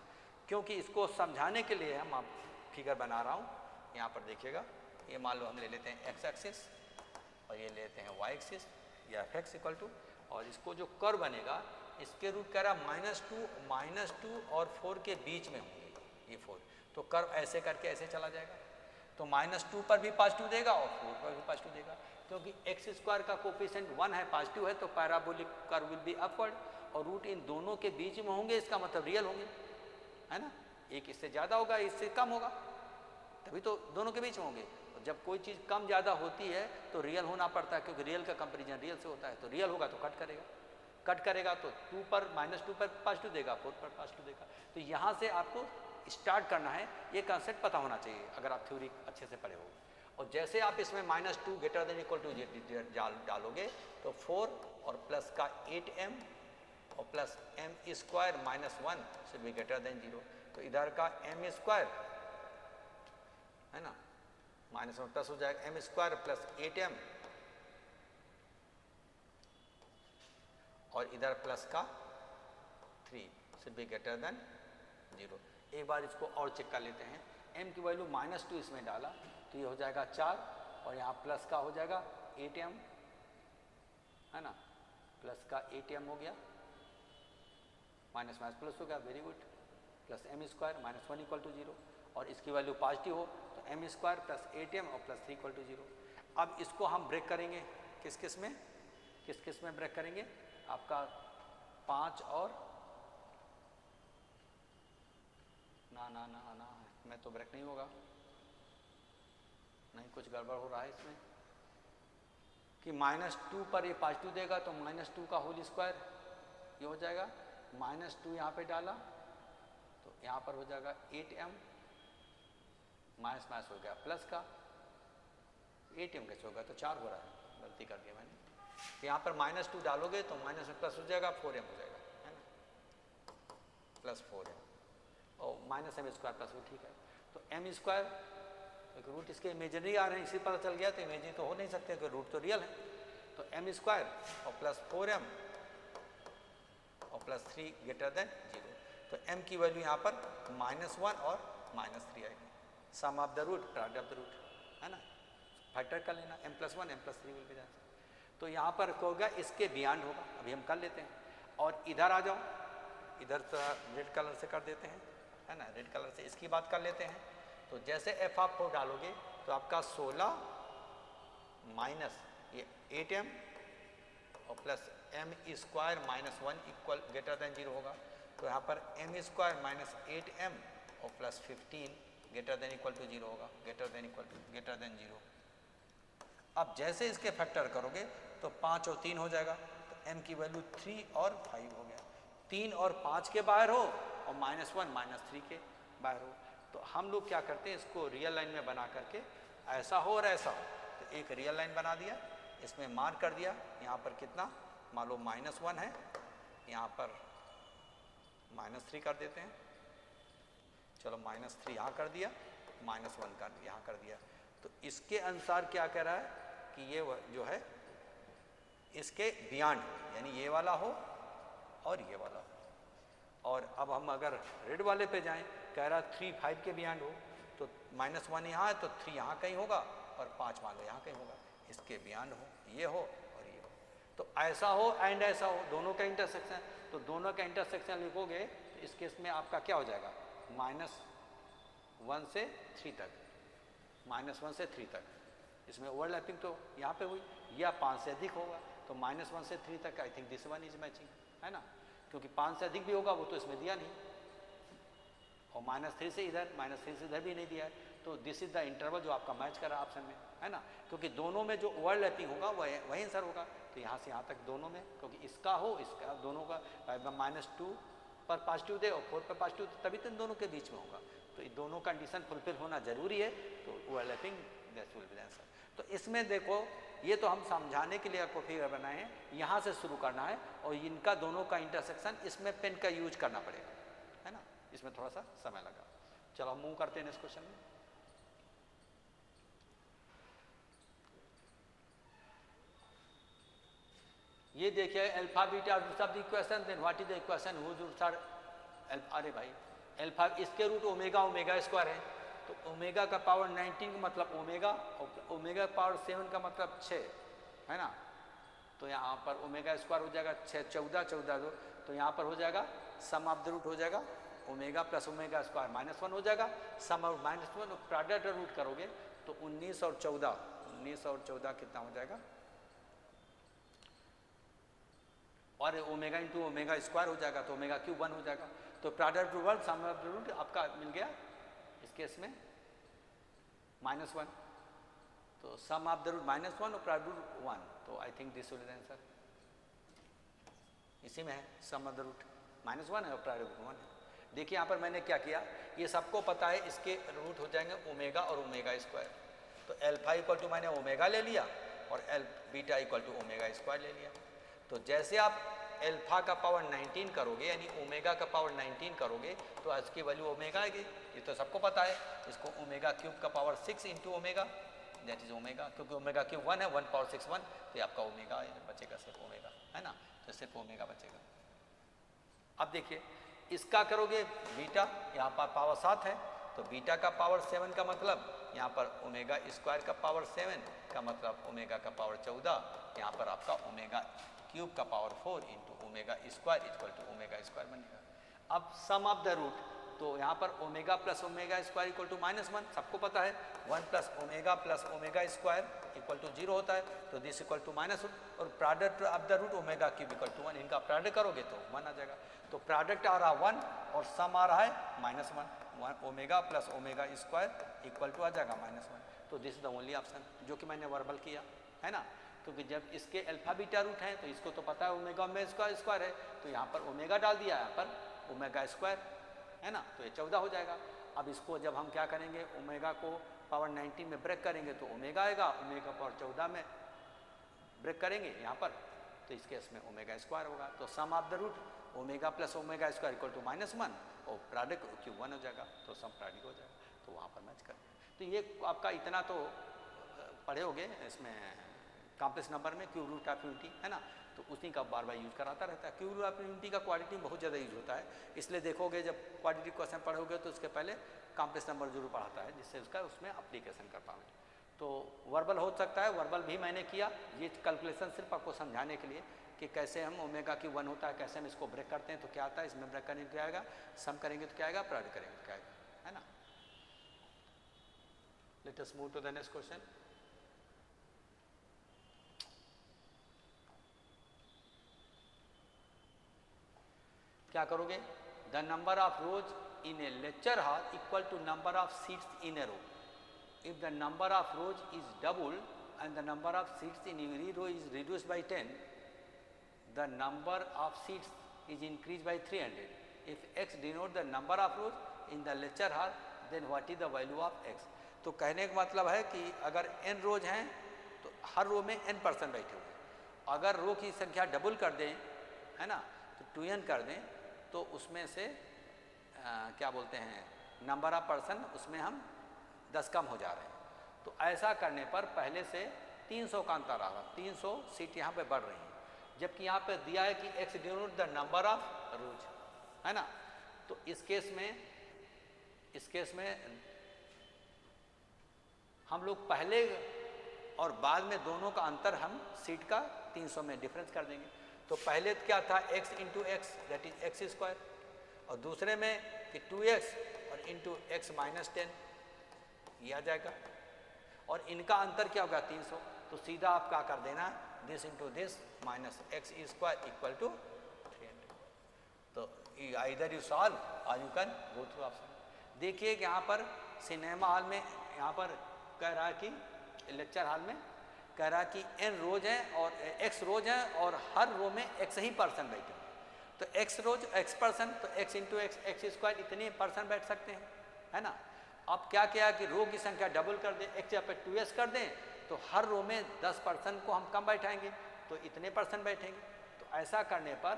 क्योंकि इसको समझाने के लिए हम आप फिगर बना रहा हूँ। यहाँ पर देखिएगा, ये मान लो हम ले लेते हैं x एक्सिस और ये लेते हैं y एक्सिस या f(x) इक्वल टू, और इसको जो कर्व बनेगा इसके रूट कह रहा -2 और 4 के बीच में होंगे ये 4, तो कर्व ऐसे करके ऐसे चला जाएगा, तो -2 पर भी पॉजिटिव देगा और 4 पर भी पॉजिटिव देगा, क्योंकि एक्स स्क्वायर का कोफिशिएंट 1 है, पॉजिटिव है, तो parabolic curve will be upward, और रूट इन दोनों के बीच में होंगे, इसका मतलब रियल होंगे, है ना। एक इससे ज़्यादा होगा, इससे कम होगा, तभी तो दोनों के बीच में होंगे। और जब कोई चीज़ कम ज़्यादा होती है तो रियल होना पड़ता है, क्योंकि रियल का कंपेरिजन रियल से होता है। तो रियल होगा तो कट करेगा, कट करेगा तो 2 पर -2 पर +2 देगा, 4 पर +2 देगा। तो यहाँ से आपको स्टार्ट करना है, ये कंसेप्ट पता होना चाहिए अगर आप थ्योरी अच्छे से पढ़े हो। और जैसे आप इसमें -2 > डालोगे तो 4 और प्लस का 8m और plus m² -1 should be greater than 0। तो इधर का m² है ना, -1 प्लस हो जाएगा m² प्लस 8m और इधर प्लस का 3 should be greater than 0। एक बार इसको और चेक कर लेते हैं। m की वैल्यू -2 इसमें डाला तो ये हो जाएगा 4 और यहाँ प्लस का हो जाएगा 8m, है ना, प्लस का 8m हो गया, माइनस माइनस प्लस हो गया, वेरी गुड, प्लस m² -1 = 0। और इसकी वैल्यू पॉजिटिव हो तो m² प्लस 8m और प्लस 3 = 0। अब इसको हम ब्रेक करेंगे, किस किस में ब्रेक करेंगे, आपका 5 और ना ना ना ना मैं तो ब्रेक नहीं होगा, नहीं कुछ गड़बड़ हो रहा है इसमें कि -2 पर ये पॉजिटिव देगा तो -2 का होल स्क्वायर ये हो जाएगा, -2 यहाँ पे डाला तो यहाँ पर हो जाएगा 8m, माइनस माइनस हो गया प्लस का 8m कैसे होगा, तो 4 हो रहा है, गलती कर दिया मैंने। यहाँ पर -2 डालोगे तो माइनस में प्लस हो जाएगा, 4m हो जाएगा, है ना, प्लस 4m और -m² प्लस वो ठीक है। तो m², रूट इसके इमेजिनरी आ रहे हैं, इसी पता चल गया, तो इमेजिनरी तो हो नहीं सकते क्योंकि रूट तो रियल है। तो m² और प्लस 4m और प्लस 3 > 0। तो m की वैल्यू यहाँ पर -1 और -3 आएगी। Sum of the root, product of the root, है ना, फैक्टर कर लेना, m+1 m+3 will be the answer. तो यहाँ पर होगा इसके बियॉन्ड होगा, अभी हम कर लेते हैं। और इधर आ जाओ, इधर तो रेड कलर से कर देते हैं, है ना, रेड कलर से इसकी बात कर लेते हैं। तो जैसे f डालोगे तो आपका 16 माइनस ये 8m और प्लस m² -1 > 0 होगा। तो यहाँ पर m² -8m और प्लस 15 > 0 होगा, > 0। अब जैसे इसके फैक्टर करोगे तो 5 और 3 हो जाएगा, तो m की वैल्यू 3 और 5 हो गया, 3 और 5 के बाहर हो और -1 -3 के बाहर हो। तो हम लोग क्या करते हैं, इसको रियल लाइन में बना करके ऐसा हो और ऐसा हो, तो एक रियल लाइन बना दिया, इसमें मार्क कर दिया, यहाँ पर कितना मान लो -1 है, यहाँ पर -3 कर देते हैं, चलो -3 यहाँ कर दिया, -1 कर यहाँ कर दिया। तो इसके अनुसार क्या कह रहा है कि ये जो है इसके बियॉन्ड, यानी ये वाला हो और ये वाला हो। और अब हम अगर रेड वाले पे जाएं, कह रहा 3 5 के बियॉन्ड हो, तो -1 यहाँ है तो 3 यहाँ कहीं होगा और 5 मान लो यहाँ कहीं होगा, इसके बियॉन्ड हो, ये हो और ये हो। तो ऐसा हो एंड ऐसा हो, दोनों का इंटरसेक्शन, तो दोनों का इंटरसेक्शन लिखोगे तो इस केस में आपका क्या हो जाएगा, -1 से 3 तक, -1 से 3 तक। इसमें ओवरलैपिंग तो यहाँ पे हुई, या 5 से अधिक होगा तो -1 से 3 तक, I think this one is matching, है ना, क्योंकि 5 से अधिक भी होगा वो तो इसमें दिया नहीं, और -3 से इधर, -3 से इधर भी नहीं दिया है, तो दिस इज द इंटरवल जो आपका मैच कर रहा है ऑप्शन में, है ना, क्योंकि दोनों में जो ओवरलैपिंग होगा वही आंसर होगा। तो यहाँ से यहाँ तक दोनों में, क्योंकि इसका हो इसका दोनों का -2 पर पॉजिटिव दे और 4 पर पॉजिटिव दे, तभी तो इन दोनों के बीच में होगा। तो ये दोनों कंडीशन फुलफिल होना जरूरी है, तो overlapping that will be the answer. तो इसमें देखो, ये तो हम समझाने के लिए आपको फिगर बनाए हैं, यहाँ से शुरू करना है और इनका दोनों का इंटरसेक्शन, इसमें पेन का यूज करना पड़ेगा, है ना, इसमें थोड़ा सा समय लगा। चलो हम मूव करते हैं इस क्वेश्चन में। ये देखिए alpha beta roots of the equation, then what is the equation whose roots are, अरे भाई अल्फा, इसके रूट ओमेगा स्क्वायर है, तो ओमेगा का पावर 19 का मतलब ओमेगा, और ओमेगा पावर 7 का मतलब 6, है ना। तो यहाँ पर ओमेगा स्क्वायर हो जाएगा 6 14 14 2, तो यहाँ पर हो जाएगा सम ऑफ द रूट हो जाएगा ओमेगा प्लस ओमेगा स्क्वायर -1 हो जाएगा, सम ऑफ -1 और प्रोडक्ट रूट करोगे तो 19 और 14 कितना हो जाएगा, और ओमेगा इंटू ओमेगा स्क्वायर हो जाएगा तो ओमेगा क्यूब 1 हो जाएगा। तो तो product root sum of the root आपका मिल गया इस केस में -1, तो सम ऑफ द रूट -1 और प्रोडक्ट रूट 1, तो I think this will be the answer. इसी में है सम ऑफ द रूट -1 है और प्रोडक्ट रूट 1 है। देखिए यहाँ पर मैंने क्या किया, ये सबको पता है, इसके रूट हो जाएंगे ओमेगा और ओमेगा स्क्वायर, तो एल्फा इक्वल टू मैंने ओमेगा ले लिया और beta equal to omega square ले लिया। तो जैसे आप एल्फा का पावर 19 करोगे यानी ओमेगा का पावर 19 करोगे तो इसकी वैल्यू ओमेगा आएगी, ये तो सबको पता है। इसको ओमेगा क्यूब का power 6 into omega, that is omega, क्योंकि ओमेगा क्यूब 1 है, 1 पावर 6 1, तो आपका ओमेगा बचेगा, सिर्फ ओमेगा है ना, तो सिर्फ ओमेगा बचेगा। अब देखिए इसका करोगे बीटा, यहाँ पर पावर 7 है तो बीटा का पावर 7 का मतलब यहाँ पर ओमेगा स्क्वायर का पावर 7 का मतलब ओमेगा का पावर 14, यहाँ पर आपका ओमेगा क्यूब का power 4 into omega square equal to omega square बनेगा। अब सम ऑफ द रूट, तो यहाँ पर omega plus omega square equal to -1, सबको पता है 1 plus omega square equal to 0 होता है, तो दिस इक्वल टू -1 और product of the root omega cube equal to 1, इनका प्रोडक्ट करोगे तो 1 आ जाएगा। तो प्रोडक्ट आ रहा 1 और सम आ रहा है -1, omega plus omega square equal to आ जाएगा -1, तो this is the only option जो कि मैंने वर्बल किया है ना, क्योंकि जब इसके अल्फा बीटा रूट हैं तो इसको तो पता है ओमेगा स्क्वायर है, तो यहाँ पर ओमेगा डाल दिया, यहाँ पर ओमेगा स्क्वायर है ना, तो ये 14 हो जाएगा। अब इसको जब हम क्या करेंगे, ओमेगा को पावर 19 में ब्रेक करेंगे तो ओमेगा आएगा, ओमेगा पावर 14 में ब्रेक करेंगे यहाँ पर, तो इस केस में ओमेगा स्क्वायर होगा। तो sum of the root omega plus omega square equal to -1 और प्रोडक्ट क्यूब 1 हो जाएगा, तो सम प्रोडक्ट हो जाएगा, तो वहाँ पर मैच कर। तो ये आपका इतना तो पढ़े होगे इसमें कॉम्प्लेक्स नंबर में क्यूब रूट ऑफ यूनिटी है ना, तो उसी का बार बार यूज कराता रहता है। क्यूब रूट ऑफ यूनिटी का क्वाड्रेटिक बहुत ज़्यादा यूज होता है, इसलिए देखोगे जब क्वाड्रेटिक क्वेश्चन पढ़ोगे तो उसके पहले कॉम्प्लेक्स नंबर जरूर पढ़ाता है, जिससे उसका उसमें अप्लीकेशन कर पाए। तो वर्बल हो सकता है, वर्बल भी मैंने किया, ये कैलकुलेशन सिर्फ आपको समझाने के लिए कि कैसे हम ओमेगा की 1 होता है, कैसे हम इसको ब्रेक करते हैं, तो क्या आता है इसमें ब्रेक करने क्या आएगा, सम करेंगे तो क्या आएगा, प्रोडक्ट करेंगे तो क्या आएगा, है ना। Let us move to the next question. क्या करोगे, the number of rows in a lecture hall equal to number of seats in a row. If the number of rows is double and the number of seats in every row is reduced by 10, the number of seats is increased by 300. If x denote the number of rows in the lecture hall, then what is the value of x? तो कहने का मतलब है कि अगर n रोज हैं तो हर रो में n पर्सन बैठे हुए, अगर रो की संख्या डबल कर दें है ना, तो 2n कर दें, तो उसमें से क्या बोलते हैं नंबर ऑफ पर्सन, उसमें हम 10 कम हो जा रहे हैं। तो ऐसा करने पर पहले से 300 का अंतर आ रहा, 300 सीट यहाँ पे बढ़ रही हैं, जबकि यहाँ पे दिया है कि x denote the number of रोज है ना। तो इस केस में हम लोग पहले और बाद में दोनों का अंतर हम सीट का 300 में डिफरेंस कर देंगे। तो पहले क्या था x into x that is x square, और दूसरे में कि 2x और इंटू एक्स माइनस 10 ये आ जाएगा, और इनका अंतर क्या होगा 300, तो सीधा आप क्या कर देना this into this minus x square equal to 300। तो आइदर यू सॉल्व और you can go through option. देखिए कि यहाँ पर सिनेमा हॉल में यहाँ पर कह रहा है कि लेक्चर हॉल में कह रहा है कि n रोज हैं और x रोज हैं और हर रो में x ही पर्सन बैठे हैं, तो x रोज x पर्सन, तो x into x x square इतने पर्सन बैठ सकते हैं है ना। अब क्या किया कि रो की संख्या डबल कर दें, x यहाँ पे 2s कर दें, तो हर रो में 10 पर्सन को हम कम बैठाएंगे, तो इतने पर्सन बैठेंगे। तो ऐसा करने पर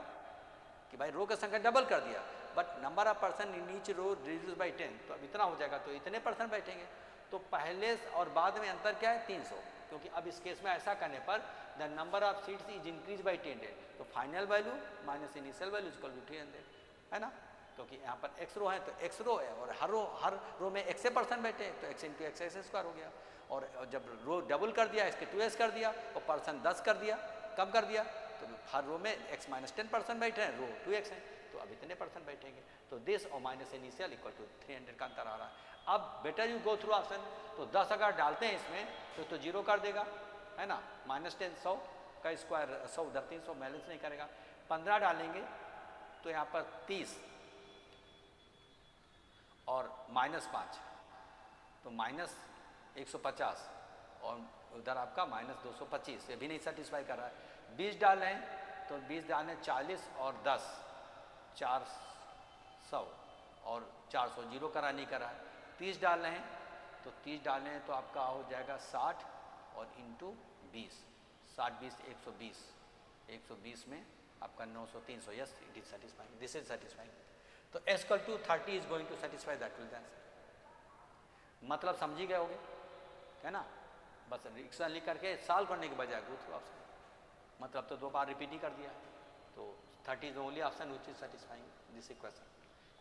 कि भाई रो की संख्या डबल कर दिया but number of person in each row reduce by 10, तो अब इतना हो जाएगा, तो इतने पर्सन बैठेंगे। तो पहले और बाद में अंतर क्या है 300, क्योंकि अब इस केस में ऐसा करने पर the number of seats is increase by 10, तो final value minus initial value equal to 300 है ना, क्योंकि यहाँ पर x रो है तो x रो है और हर रो में x पर्सन बैठे हैं, तो x into x x square हो गया, और जब रो डबल कर दिया इसके 2s कर दिया और पर्सन 10 कर दिया, कम कर दिया, तो हर रो में x माइनस 10 पर्सन बैठे हैं, रो 2x हैं, तो अब इतने पर्सन बैठेंगे, तो दिस और माइनस इनिशियल इक्वल टू 300 का अंतर आ रहा है। अब better you go through option, तो 10 अगर डालते हैं इसमें तो 0 कर देगा है ना, माइनस 10 100 का स्क्वायर 100 उधर 300 बैलेंस नहीं करेगा, 15 डालेंगे तो यहाँ पर 30 और -5, तो -150 और उधर आपका -225, ये भी नहीं सेटिस्फाई कर रहा है। 20 डाल रहे हैं तो 20 डालें 40 और 10 400 और 400 जीरो करा नहीं करा। 30 डाल रहे हैं तो 30 डालें तो आपका हो जाएगा 60 और इंटू 20, 60 20 120, 120 में आपका 900 300। Yes it is satisfying, this is satisfying. तो S = 30 is going to satisfy that will answer. मतलब समझी गए होगे, है ना। बस रिक्शा लिख करके सॉल्व करने के बजाय गो थ्रू ऑप्शन, मतलब तो 2 बार रिपीट ही कर दिया। तो 30 is only option which is satisfying this equation.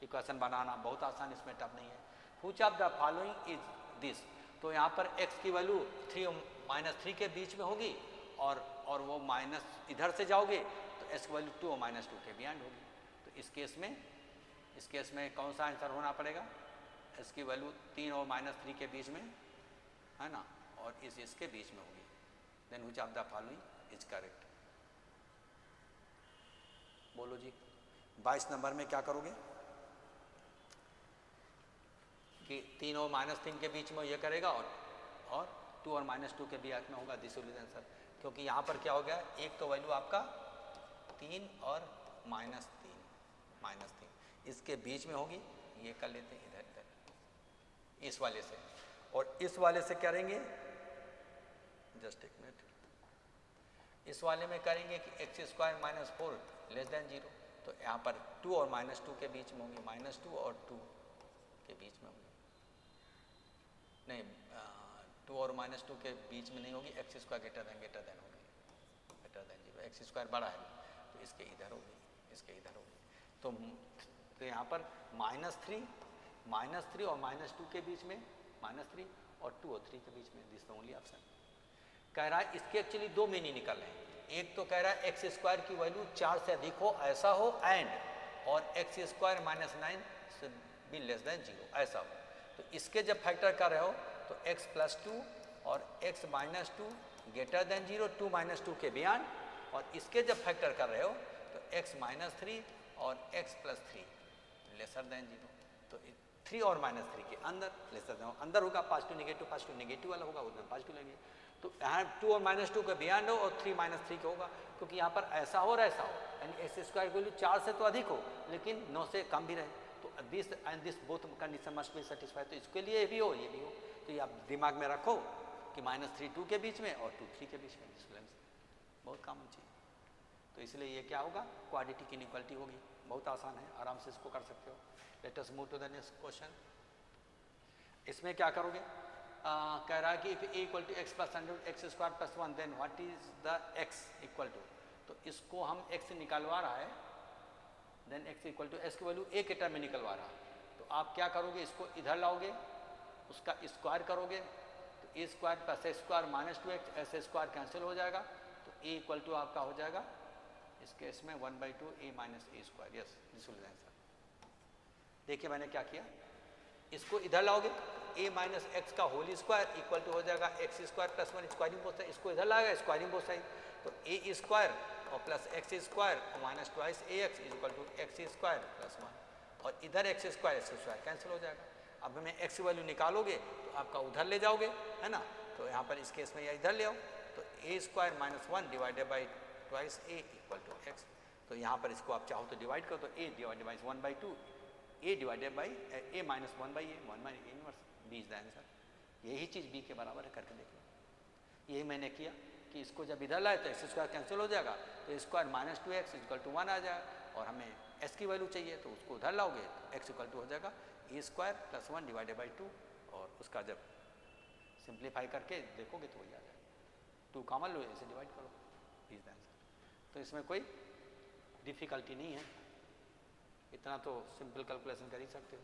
Equation बनाना बहुत आसान, इसमें टफ नहीं है। Which of the following is this, तो यहाँ पर x की वैल्यू 3 और -3 के बीच में होगी और वो माइनस इधर से जाओगे तो s की वैल्यू 2 और -2 के बियॉन्ड होगी। तो इस केस में कौन सा आंसर होना पड़ेगा, s की वैल्यू 3 और -3 के बीच में, है ना, और इसके बीच में होगी। Then which of the following is correct. बोलो जी 22 नंबर में क्या करोगे कि 3 और -3 के बीच में ये करेगा और 2 और -2 के बीच में होगा, दिस विल आंसर। क्योंकि यहाँ पर क्या हो गया, एक तो वैल्यू आपका 3 और -3 इसके बीच में होगी, ये कर लेते हैं इधर इस वाले से, और इस वाले से करेंगे, जस्ट एक मिनट, इस वाले में करेंगे कि x² - 4 <0। तो यहाँ पर 2 और -2 के बीच में होंगे, -2 और 2 के बीच में होंगे, नहीं 2 और -2 के बीच में नहीं होगी, x² ग्रेटर देन होगी, ग्रेटर देन 0, x² बड़ा है तो इसके इधर होगी, इसके इधर होगी। तो यहाँ पर -3 और -2 के बीच में, -3 और 2 और 3 के बीच में, दिस ओनली ऑप्शन। कह रहा है इसके एक्चुअली 2 मीनिंग निकल रहे हैं। एक तो कह रहा है x² की वैल्यू 4 से अधिक हो ऐसा हो, एंड और x² - 9 से भी लेस देन 0 ऐसा हो। तो इसके जब फैक्टर कर रहे हो तो x + 2 और x - 2 ग्रेटर देन 0, 2 - 2 के बियॉन्ड, और इसके जब फैक्टर कर रहे हो तो x - 3 और x + 3 लेसर देन 0। तो 3 और -3 के अंदर लेसर देन अंदर होगा, पॉजिटिव नेगेटिव वाला होगा, उधर पॉजिटिव लगेगा। तो यहाँ 2 और -2 के बियॉन्ड हो और 3 - 3 के होगा, क्योंकि यहाँ पर ऐसा हो और ऐसा हो, यानी x² की वैल्यू 4 से तो अधिक हो लेकिन 9 से कम भी रहे। तो this and this both condition must be satisfy. तो इसके लिए ये भी हो ये भी हो, तो ये आप दिमाग में रखो कि -3 2 के बीच में और 2 3 के बीच में, बहुत कॉमन चीज़। तो इसलिए ये क्या होगा, क्वाड्रेटिक इनइक्वालिटी होगी। बहुत आसान है, आराम से इसको कर सकते हो। Let us move to the next question. इसमें क्या करोगे, कह रहा है कि इफ a = x + x² + 1 then what is the x equal to. तो इसको हम x निकलवा रहा है, then x equal to, x की वैल्यू a के टर्म में निकलवा रहा है। तो आप क्या करोगे, इसको इधर लाओगे, उसका स्क्वायर करोगे, तो a² + x² - 2x, s² cancel हो जाएगा, तो a इक्वल टू आपका हो जाएगा इस केस में 1/2 a - a²। Yes this will answer. देखिए मैंने क्या किया, इसको इधर लाओगे, a - x का होल स्क्वायर इक्वल टू हो जाएगा x² + 1 स्क्वायरिंग बोथ साइड, इसको इधर लाएगा स्क्वायरिंग बोथ साइड, तो a² और प्लस x² और -2ax = x² + 1, और इधर x² कैंसिल हो जाएगा। अब हमें x की वैल्यू निकालोगे तो आपका उधर ले जाओगे, है ना। तो यहाँ पर इस केस में या इधर ले आओ, तो a² - 1 / 2a = x। तो यहाँ पर इसको आप चाहो तो डिवाइड करो, तो a / 1/2 a divided by a - 1/a 1 - inverse, b is the answer. यही चीज़ b के बराबर है, करके देखो। यही मैंने किया कि इसको जब इधर लाए तो x² कैंसिल हो जाएगा, तो a² - 2x = 1 आ जाएगा, और हमें s की वैल्यू चाहिए तो उसको उधर लाओगे तो x इक्वल टू हो जाएगा a² + 1 / 2, और उसका जब सिंप्लीफाई करके देखोगे तो वही आ जाएगा। 2 कॉमन लो, इसे डिवाइड करो, इज द आंसर। तो इसमें कोई डिफिकल्टी नहीं है, इतना तो सिंपल कैलकुलेशन कर ही सकते हो।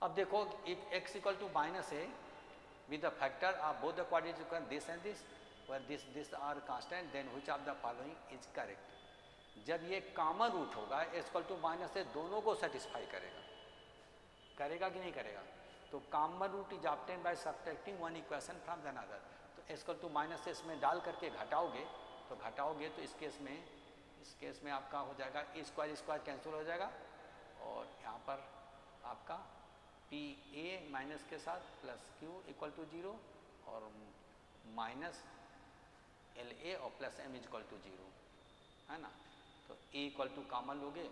अब देखो, if x = -a with the factor of both the quadratic equation this and this, where this are constant, then which of the following is correct। जब ये कॉमन रूट होगा x = -a दोनों को सेटिस्फाई करेगा कि नहीं करेगा। तो common root is obtained by subtracting one equation from the another. तो x = -a इसमें डाल करके घटाओगे तो इस केस में आपका हो जाएगा a² कैंसिल हो जाएगा, और यहाँ पर आपका पी ए माइनस के साथ प्लस क्यू इक्वल टू 0 और माइनस एल ए और प्लस एम इक्वल टू 0, है ना। तो ए इक्वल टू कॉमन लोगे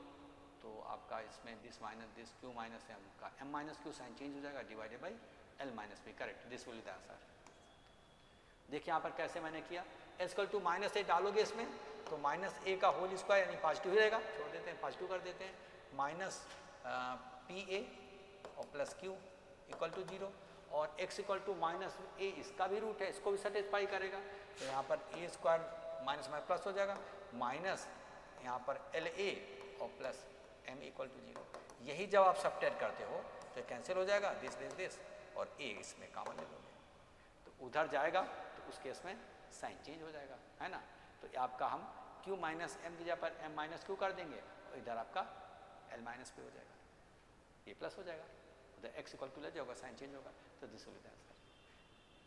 तो आपका इसमें this minus this q minus m का m minus q sign change हो जाएगा divided by l minus b, correct, this will be the answer. देखिए यहाँ पर कैसे मैंने किया, s equal to minus a डालोगे इसमें तो माइनस ए का होल स्क्वायर यानी पॉजिटिव ही रहेगा, छोड़ देते हैं पॉजिटिव कर देते हैं, माइनस पी ए और प्लस क्यू इक्वल टू 0 और x इक्वल टू माइनस ए इसका भी रूट है, इसको भी सेटिस्फाई करेगा। तो यहाँ पर ए स्क्वायर माइनस में प्लस हो जाएगा, माइनस यहाँ पर एल ए और प्लस एम इक्वल टू 0। यही जब आप सब्ट्रैक्ट करते हो तो कैंसिल हो जाएगा, दिस और ए इसमें कॉमन ले लोगे तो उधर जाएगा, तो उस केस में साइन चेंज हो जाएगा, है ना। तो आपका हम q माइनस एम की जगह पर m माइनस क्यू कर देंगे और इधर आपका l माइनस पे हो जाएगा, ये प्लस हो जाएगा, उधर x इक्वल टू ले जाएगा, साइन चेंज होगा, तो this will be the answer.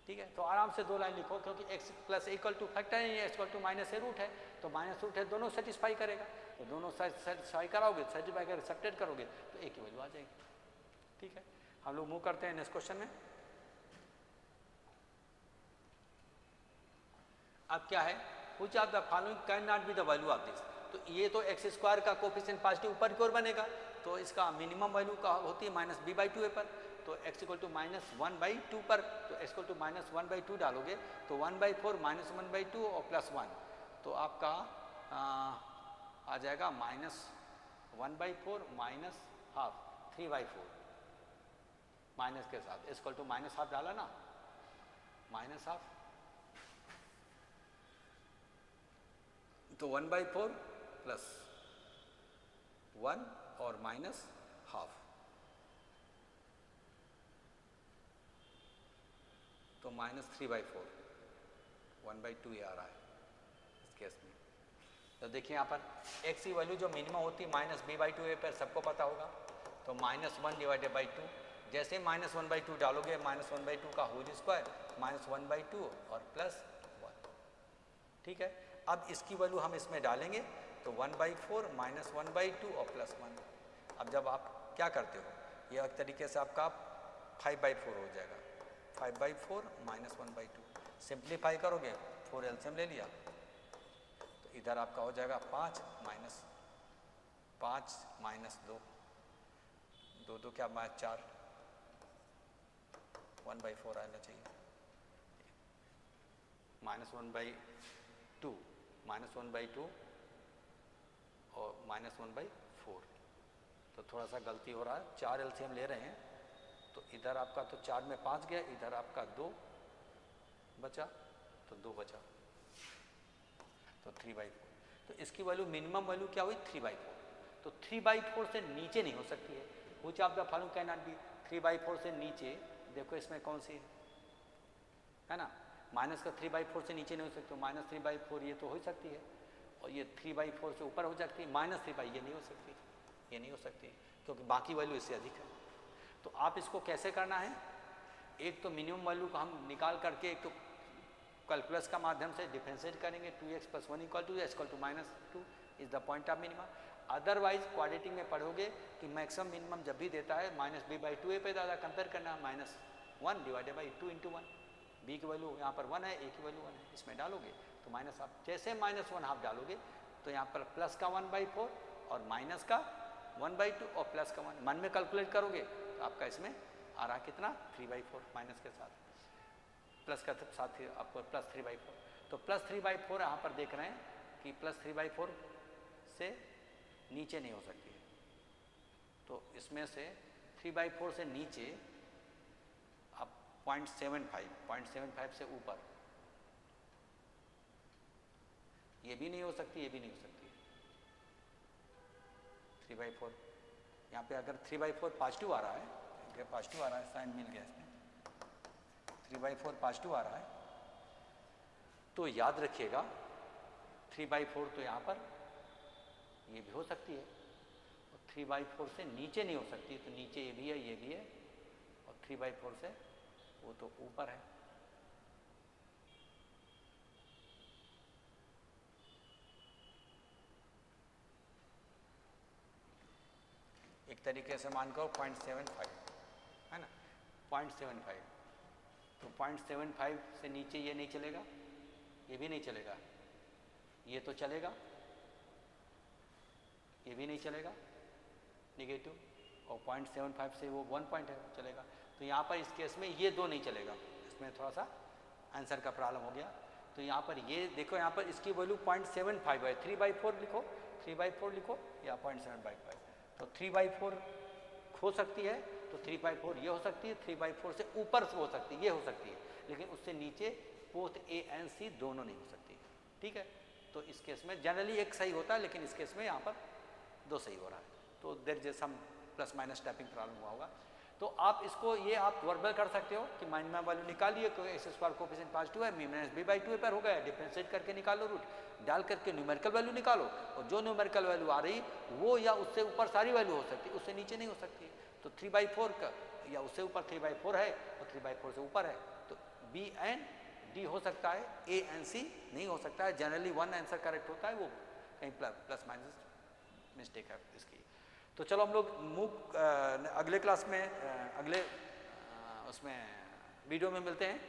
ठीक है, तो आराम से 2 लाइन लिखो क्योंकि x plus equal to factor है, x equal to minus a root है, तो माइनस रूट है दोनों सेटिस्फाई करेगा, तो दोनों सेटिस्फाई कराओगे, सेटिस्फाई कर सब्ट्रैक्ट करोगे तो एक ही वैल्यू आ जाएगी। ठीक है, हम लोग मूव करते हैं नेक्स्ट क्वेश्चन में। अब क्या है, which of the following can not be the value of this. तो ये तो एक्स स्क्वायर का कोफिशिएंट पॉजिटिव ऊपर की ओर बनेगा, तो इसका मिनिमम वैल्यू का होती है माइनस बी बाई टू ए पर, तो एक्स इक्वल टू माइनस 1/2 पर, तो एक्स इक्वल टू माइनस 1/2 डालोगे तो 1/4 माइनस 1/2 और प्लस 1, तो आपका आ जाएगा माइनस 1/4 माइनस हाफ 3/4 माइनस के साथ, इक्वल टू माइनस हाफ डाला ना, माइनस हाफ, तो 1/4 प्लस 1 और माइनस हाफ, तो माइनस 3/4, 1/2 ये आ रहा है इस केस में। तो देखिए यहाँ पर x की वैल्यू जो मिनिमम होती है माइनस b/2 ए पर सबको पता होगा, तो माइनस 1 डिवाइडेड बाई 2, जैसे माइनस 1/2 डालोगे माइनस 1/2 का होल स्क्वायर माइनस 1/2 और प्लस 1। ठीक है, अब इसकी वैल्यू हम इसमें डालेंगे तो 1/4 माइनस 1/2 और प्लस 1। अब जब आप क्या करते हो, ये एक तरीके से आपका 5/4 हो जाएगा, 5/4 माइनस 1/2, सिंप्लीफाई करोगे 4 एलसीएम ले लिया, तो इधर आपका हो जाएगा 5 माइनस 2, 2 क्या 4, 1/4 आना चाहिए, माइनस 1/2 माइनस 1/2 और माइनस 1/4, तो थोड़ा सा गलती हो रहा है, 4 एलसीएम ले रहे हैं, तो इधर आपका तो 4 में 5 गया, इधर आपका 2 बचा, तो 2 बचा, तो 3/4। तो इसकी वैल्यू मिनिमम वैल्यू क्या हुई 3/4, तो 3/4 से नीचे नहीं हो सकती है, which of the following can not be. 3/4 से नीचे देखो इसमें कौन सी है ना, माइनस का 3/4 से नीचे नहीं हो सकती, माइनस 3/4 ये तो हो सकती है, और ये 3/4 से ऊपर हो सकती है, माइनस 3/, ये नहीं हो सकती, ये नहीं हो सकती क्योंकि बाकी वैल्यू इससे अधिक है। तो आप इसको कैसे करना है, एक तो मिनिमम वैल्यू को हम निकाल करके एक तो कैलकुलस का माध्यम से डिफरेंशिएट करेंगे, 2x + 1 = x = -2 is the point of minimum. Otherwise quadratic में पढ़ोगे कि मैक्सिमम मिनिमम जब भी देता है माइनस b/2 पे ज़्यादा कंपेयर करना, -1 डिवाइडेड बाई 2 × 1, b की वैल्यू यहाँ पर 1 है, a की वैल्यू 1 है, इसमें डालोगे तो माइनस हाफ, जैसे -1 हाफ डालोगे तो यहाँ पर प्लस का 1/4 और माइनस का 1/2 और प्लस का 1, मन में कैलकुलेट करोगे तो आपका इसमें आ रहा कितना 3/4 माइनस के साथ, प्लस का साथ ही आपको प्लस 3/4, तो प्लस 3/4 यहाँ पर देख रहे हैं कि प्लस 3/4 से नीचे नहीं हो सकती है, तो इसमें से 3/4 से नीचे आप 0.75 से ऊपर, ये भी नहीं हो सकती, ये भी नहीं हो सकती। 3/4 यहाँ पे अगर 3/4 पॉजिटिव आ रहा है, पॉजिटिव आ रहा है, साइन मिल गया इसमें, 3/4 पॉजिटिव आ रहा है, तो याद रखिएगा 3/4 तो यहाँ पर ये भी हो सकती है, और 3/4 से नीचे नहीं हो सकती, तो नीचे ये भी है, ये भी है, और 3/4 से वो तो ऊपर है। एक तरीके से मान करो 0.75 है ना, 0.75। तो 0.75 से नीचे ये नहीं चलेगा, ये भी नहीं चलेगा, ये तो चलेगा, ये भी नहीं चलेगा निगेटिव, और 0.75 से वो 1 पॉइंट है चलेगा। तो यहाँ पर इस केस में ये दो नहीं चलेगा, इसमें थोड़ा सा आंसर का प्रॉब्लम हो गया। तो यहाँ पर ये देखो, यहाँ पर इसकी वैल्यू 0.75 है, 3/4 लिखो, 3/4 लिखो या 0.75। तो 3/4 हो सकती है, तो 3/4 ये हो सकती है, 3/4 से ऊपर से हो सकती है, ये हो सकती है, लेकिन उससे नीचे बोथ ए एंड सी दोनों नहीं हो सकती। ठीक है, तो इस केस में जनरली एक सही होता है, लेकिन इस केस में यहाँ पर दो सही हो रहा है। तो there is some plus minus tapping problem हुआ होगा। तो आप इसको ये आप वर्बल कर सकते हो कि मिनिमम वैल्यू निकालिए, एक्स स्क्वायर कोएफिशिएंट पॉजिटिव है, b/2 पर हो गया, डिफरेंशिएट करके निकालो, रूट डाल करके न्यूमेरिकल वैल्यू निकालो, और जो न्यूमेरिकल वैल्यू आ रही वो या उससे ऊपर सारी वैल्यू हो सकती है, उससे नीचे नहीं हो सकती। तो 3/4 का या उससे ऊपर 3/4 है और 3/4 से ऊपर है, तो बी एंड डी हो सकता है, ए एंड सी नहीं हो सकता है। जनरली वन आंसर करेक्ट होता है, वो कहीं प्लस माइनस मिस्टेक है इसकी। तो चलो हम लोग मूव अगले क्लास में अगले उसमें वीडियो में मिलते हैं,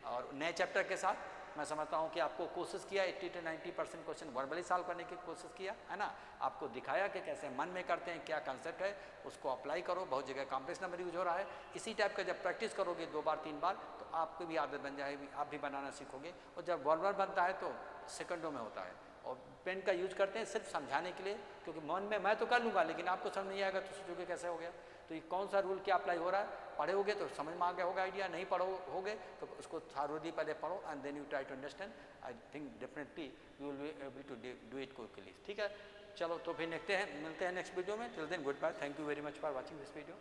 और नए चैप्टर के साथ। मैं समझता हूँ कि आपको कोशिश किया 80 से 90% क्वेश्चन वर्बली सॉल्व करने की कोशिश किया है ना, आपको दिखाया कि कैसे मन में करते हैं, क्या कंसेप्ट है, उसको अप्लाई करो। बहुत जगह कॉम्प्लेक्स नंबर यूज हो रहा है, इसी टाइप का जब प्रैक्टिस करोगे 2 बार 3 बार, तो आपको भी आदत बन जाएगी, आप भी बनाना सीखोगे। और जब वर्बल बनता है तो सेकंडों में होता है, और पेन का यूज करते हैं सिर्फ समझाने के लिए, क्योंकि मन में मैं तो कर लूँगा, लेकिन आपको समझ नहीं आएगा तो सोचोगे कैसे हो गया। तो ये कौन सा रूल क्या अप्लाई हो रहा है, पढ़ोगे तो समझ में आ गया होगा आइडिया, नहीं पढ़ोगे तो उसको थारोली पहले पढ़ो and then you try to understand. I think definitely you will be able to do it quickly. ठीक है, चलो तो फिर मिलते हैं नेक्स्ट वीडियो में। Till then good bye, thank you very much for watching this video.